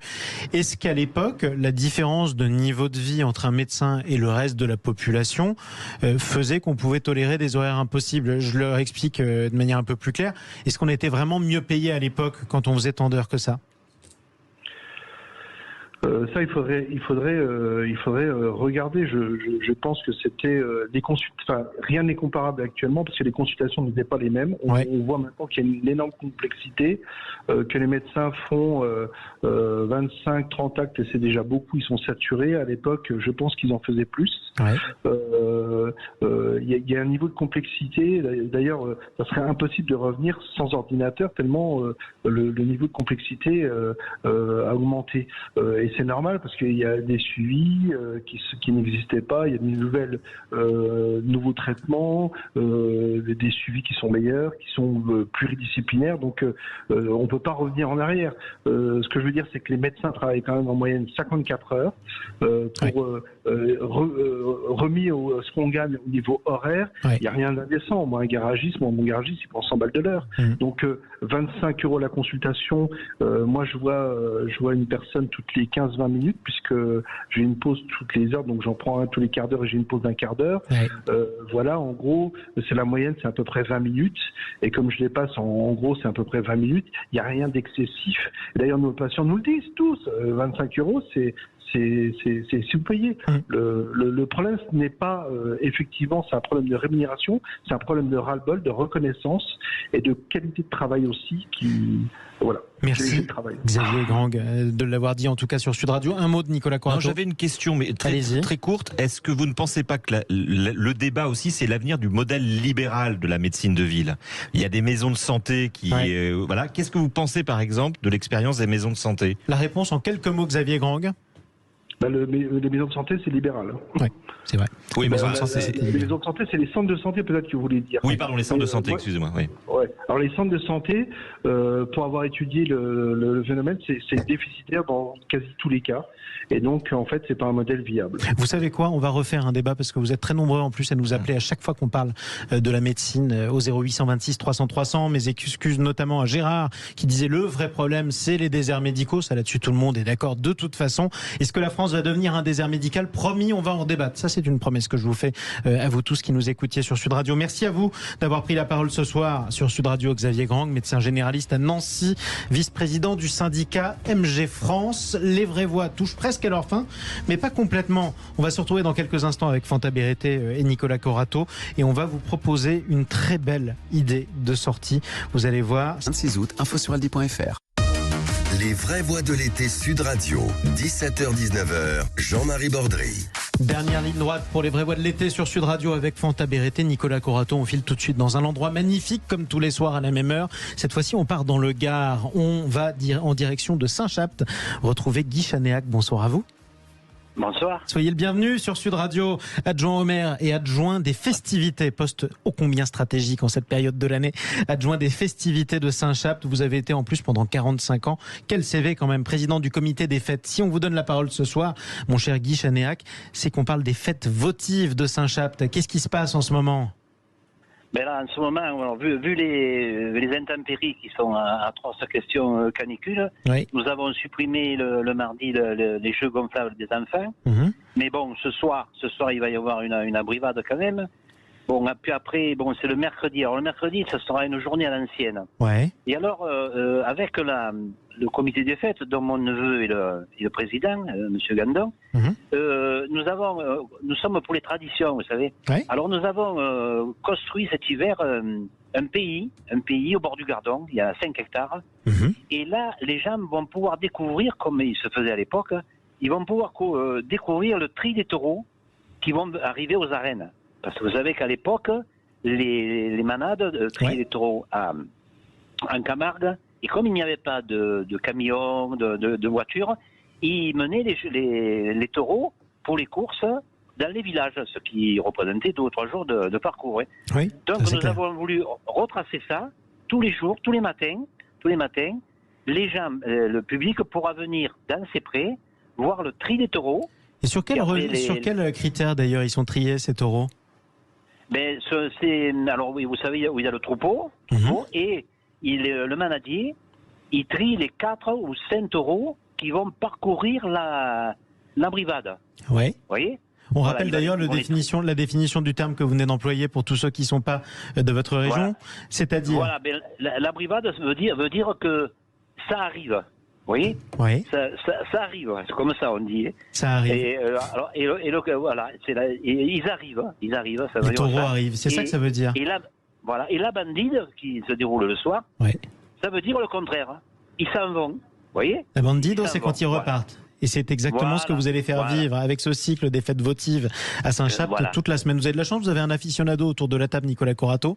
[SPEAKER 2] Est-ce qu'à l'époque, la différence de niveau de vie entre un médecin et le reste de la population faisait qu'on pouvait tolérer des horaires impossibles? Je leur explique de manière un peu plus claire. Est-ce qu'on était vraiment mieux payé à l'époque quand on faisait tant d'heures que ça?
[SPEAKER 12] Ça, il faudrait regarder. Je pense que c'était des consultations. Rien n'est comparable actuellement parce que les consultations n'étaient pas les mêmes. On voit maintenant qu'il y a une énorme complexité, que les médecins font 25-30 actes et c'est déjà beaucoup. Ils sont saturés. À l'époque, je pense qu'ils en faisaient plus. Il y a un niveau de complexité. D'ailleurs, ça serait impossible de revenir sans ordinateur tellement le niveau de complexité a augmenté. Et c'est normal parce qu'il y a des suivis qui n'existaient pas, il y a de nouveaux traitements, des suivis qui sont meilleurs, qui sont pluridisciplinaires, donc on ne peut pas revenir en arrière. Ce que je veux dire, c'est que les médecins travaillent quand même en moyenne 54 heures pour remis à ce qu'on gagne au niveau horaire. Il n'y a rien d'indécent. Moi, mon garagiste, il prend 100 balles de l'heure. Donc 25 € la consultation. Moi, je vois une personne toutes les 15-20 minutes puisque j'ai une pause toutes les heures, donc j'en prends un tous les quarts d'heure et j'ai une pause d'un quart d'heure. Voilà, en gros, c'est la moyenne, c'est à peu près 20 minutes. Et comme je les passe, en gros, c'est à peu près 20 minutes. Il n'y a rien d'excessif. D'ailleurs, nos patients nous le disent tous. 25 €, c'est sous-payé. Le problème, ce n'est pas effectivement, c'est un problème de rémunération, c'est un problème de ras-le-bol, de reconnaissance et de qualité de travail aussi voilà.
[SPEAKER 2] Merci Xavier Grang de l'avoir dit en tout cas sur Sud Radio. Un mot de Nicolas Corato.
[SPEAKER 4] J'avais une question mais très courte. Est-ce que vous ne pensez pas que le débat aussi c'est l'avenir du modèle libéral de la médecine de ville? Il y a des maisons de santé voilà. Qu'est-ce que vous pensez par exemple de l'expérience des maisons de santé?
[SPEAKER 2] La réponse en quelques mots, Xavier Grang.
[SPEAKER 12] Les maisons de santé, c'est libéral.
[SPEAKER 2] Oui, c'est vrai.
[SPEAKER 12] Oui, mais les maisons de santé, c'est les centres de santé, peut-être que vous voulez dire.
[SPEAKER 4] Oui, pardon, les centres de santé, excusez-moi. Oui.
[SPEAKER 12] Ouais. Alors, les centres de santé, pour avoir étudié le phénomène, c'est déficitaire dans quasi tous les cas. Et donc, en fait, c'est pas un modèle viable.
[SPEAKER 2] Vous savez quoi? On va refaire un débat parce que vous êtes très nombreux en plus à nous appeler à chaque fois qu'on parle de la médecine au 0826 300 300. Mes excuses notamment à Gérard qui disait le vrai problème, c'est les déserts médicaux. Ça, là-dessus, tout le monde est d'accord de toute façon. Est-ce que la France va devenir un désert médical? Promis, on va en débattre. Ça, c'est une promesse que je vous fais à vous tous qui nous écoutiez sur Sud Radio. Merci à vous d'avoir pris la parole ce soir sur Sud Radio. Xavier Grang, médecin généraliste à Nancy, vice-président du syndicat MG France. Les vraies voix touchent presque à leur fin, mais pas complètement. On va se retrouver dans quelques instants avec Fanta Berete et Nicolas Corato et on va vous proposer une très belle idée de sortie. Vous allez voir.
[SPEAKER 14] 26 août, info sur aldi.fr.
[SPEAKER 1] Les vraies voix de l'été Sud Radio, 17h-19h, Jean-Marie Bordry.
[SPEAKER 2] Dernière ligne droite pour les vraies voix de l'été sur Sud Radio avec Fanta Bérété, Nicolas Corato. On file tout de suite dans un endroit magnifique comme tous les soirs à la même heure. Cette fois-ci, on part dans le Gard. On va en direction de Saint-Chapt. Retrouver Guy Chanéac. Bonsoir à vous.
[SPEAKER 14] Bonsoir.
[SPEAKER 2] Soyez le bienvenu sur Sud Radio, adjoint au maire et adjoint des festivités, poste ô combien stratégique en cette période de l'année, adjoint des festivités de Saint-Chapt. Vous avez été en plus pendant 45 ans. Quel CV quand même, président du comité des fêtes. Si on vous donne la parole ce soir, mon cher Guy Chanéac, c'est qu'on parle des fêtes votives de Saint-Chapt. Qu'est-ce qui se passe en ce moment ?
[SPEAKER 14] Ben là, en ce moment, alors, vu les intempéries qui sont atroces question canicule, oui. Nous avons supprimé le mardi les jeux gonflables des enfants. Mais bon, ce soir, il va y avoir une abrivade quand même. Bon, puis après, bon, c'est le mercredi. Alors le mercredi, ça sera une journée à l'ancienne. Ouais. Et alors, avec le comité des fêtes, dont mon neveu est le président, Monsieur Gandon, nous sommes pour les traditions, vous savez. Ouais. Alors nous avons construit cet hiver un pays au bord du Gardon. Il y a 5 hectares. Et là, les gens vont pouvoir découvrir, comme il se faisait à l'époque, ils vont pouvoir découvrir le tri des taureaux qui vont arriver aux arènes. Parce que vous savez qu'à l'époque, les manades triaient les taureaux en Camargue, et comme il n'y avait pas de camions, de voitures, ils menaient les taureaux pour les courses dans les villages, ce qui représentait 2 ou 3 jours de parcours. Hein. Oui, donc nous avons voulu retracer ça tous les jours, tous les matins, les gens, le public pourra venir dans ces prés, voir le tri des taureaux. Et sur quels critères d'ailleurs ils sont triés ces taureaux ? Ben, alors oui, vous savez où il y a le troupeau, et le manadier, il trie les 4 ou 5 taureaux qui vont parcourir la brivade. Oui. Vous voyez ? On rappelle d'ailleurs la définition du terme que vous venez d'employer pour tous ceux qui ne sont pas de votre région, voilà. C'est-à-dire... Voilà, ben, la brivade veut dire que ça arrive. Oui. Oui. Ça arrive, c'est comme ça on dit. Ça arrive. Et voilà, ils arrivent. Ça veut les taureaux arrivent, c'est ça que ça veut dire. Et la bandide qui se déroule le soir, ça veut dire le contraire. Ils s'en vont, vous voyez. La bandide, c'est quand ils repartent. Voilà. Et c'est exactement ce que vous allez faire vivre avec ce cycle des fêtes votives à Saint-Chapt toute la semaine. Vous avez de la chance, vous avez un aficionado autour de la table, Nicolas Corato.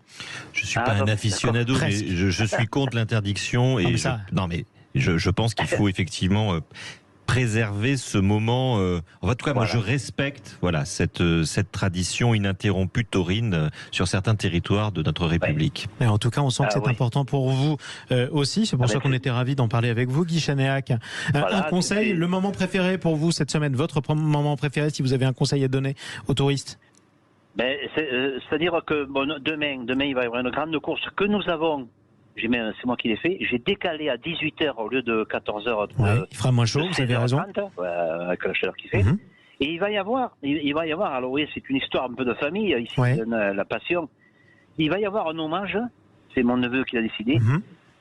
[SPEAKER 14] Je ne suis pas un aficionado, mais je suis contre l'interdiction. Je pense qu'il faut effectivement préserver ce moment. En tout cas, moi, je respecte cette tradition ininterrompue taurine sur certains territoires de notre République. Et en tout cas, on sent que c'est important pour vous aussi. C'est pour ça qu'on était ravis d'en parler avec vous, Guy Chanéac. Un conseil, le moment préféré pour vous cette semaine, votre moment préféré, si vous avez un conseil à donner aux touristes. C'est-à-dire que demain, il va y avoir une grande course que nous avons. C'est moi qui l'ai fait. J'ai décalé à 18h au lieu de 14h. Il fera moins chaud, vous avez raison. Avec la chaleur qu'il fait. Et il va y avoir, alors oui, c'est une histoire un peu de famille, ici, la passion. Il va y avoir un hommage, c'est mon neveu qui l'a décidé,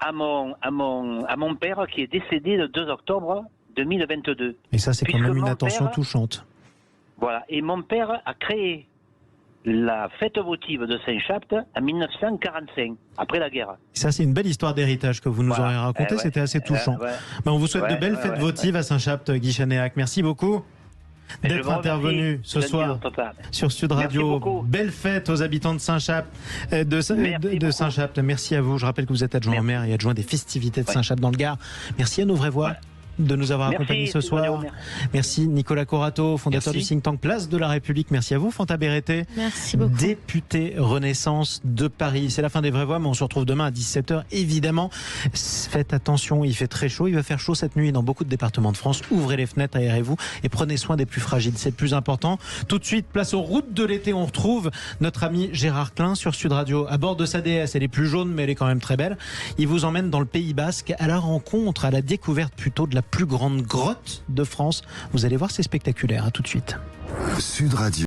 [SPEAKER 14] à mon père qui est décédé le 2 octobre 2022. Et ça, c'est quand même une attention touchante. Voilà. Et mon père a créé la fête votive de Saint-Chapt en 1945, après la guerre. Ça, c'est une belle histoire d'héritage que vous nous aurez raconté, c'était assez touchant. On vous souhaite de belles fêtes votives à Saint-Chapt, Guy Chanéac. Merci beaucoup d'être intervenu ce soir sur Sud Radio. Belle fête aux habitants de Saint-Chapt. Saint-Chapt. Merci à vous. Je rappelle que vous êtes adjoint au maire et adjoint des festivités de Saint-Chapt dans le Gard. Merci à nos vraies voix de nous avoir accompagnés ce soir. Merci Nicolas Corato, fondateur du think tank Place de la République. Merci à vous, Fanta Bérété. Merci beaucoup. Député Renaissance de Paris. C'est la fin des vraies voix, mais on se retrouve demain à 17h. Évidemment, faites attention, il fait très chaud. Il va faire chaud cette nuit dans beaucoup de départements de France. Ouvrez les fenêtres, aérez-vous et prenez soin des plus fragiles. C'est le plus important. Tout de suite, place aux routes de l'été. On retrouve notre ami Gérard Klein sur Sud Radio. À bord de sa DS, elle est plus jaune, mais elle est quand même très belle. Il vous emmène dans le Pays Basque à la rencontre, à la découverte plutôt de la plus grande grotte de France. Vous allez voir, c'est spectaculaire. À tout de suite.
[SPEAKER 1] Sud Radio.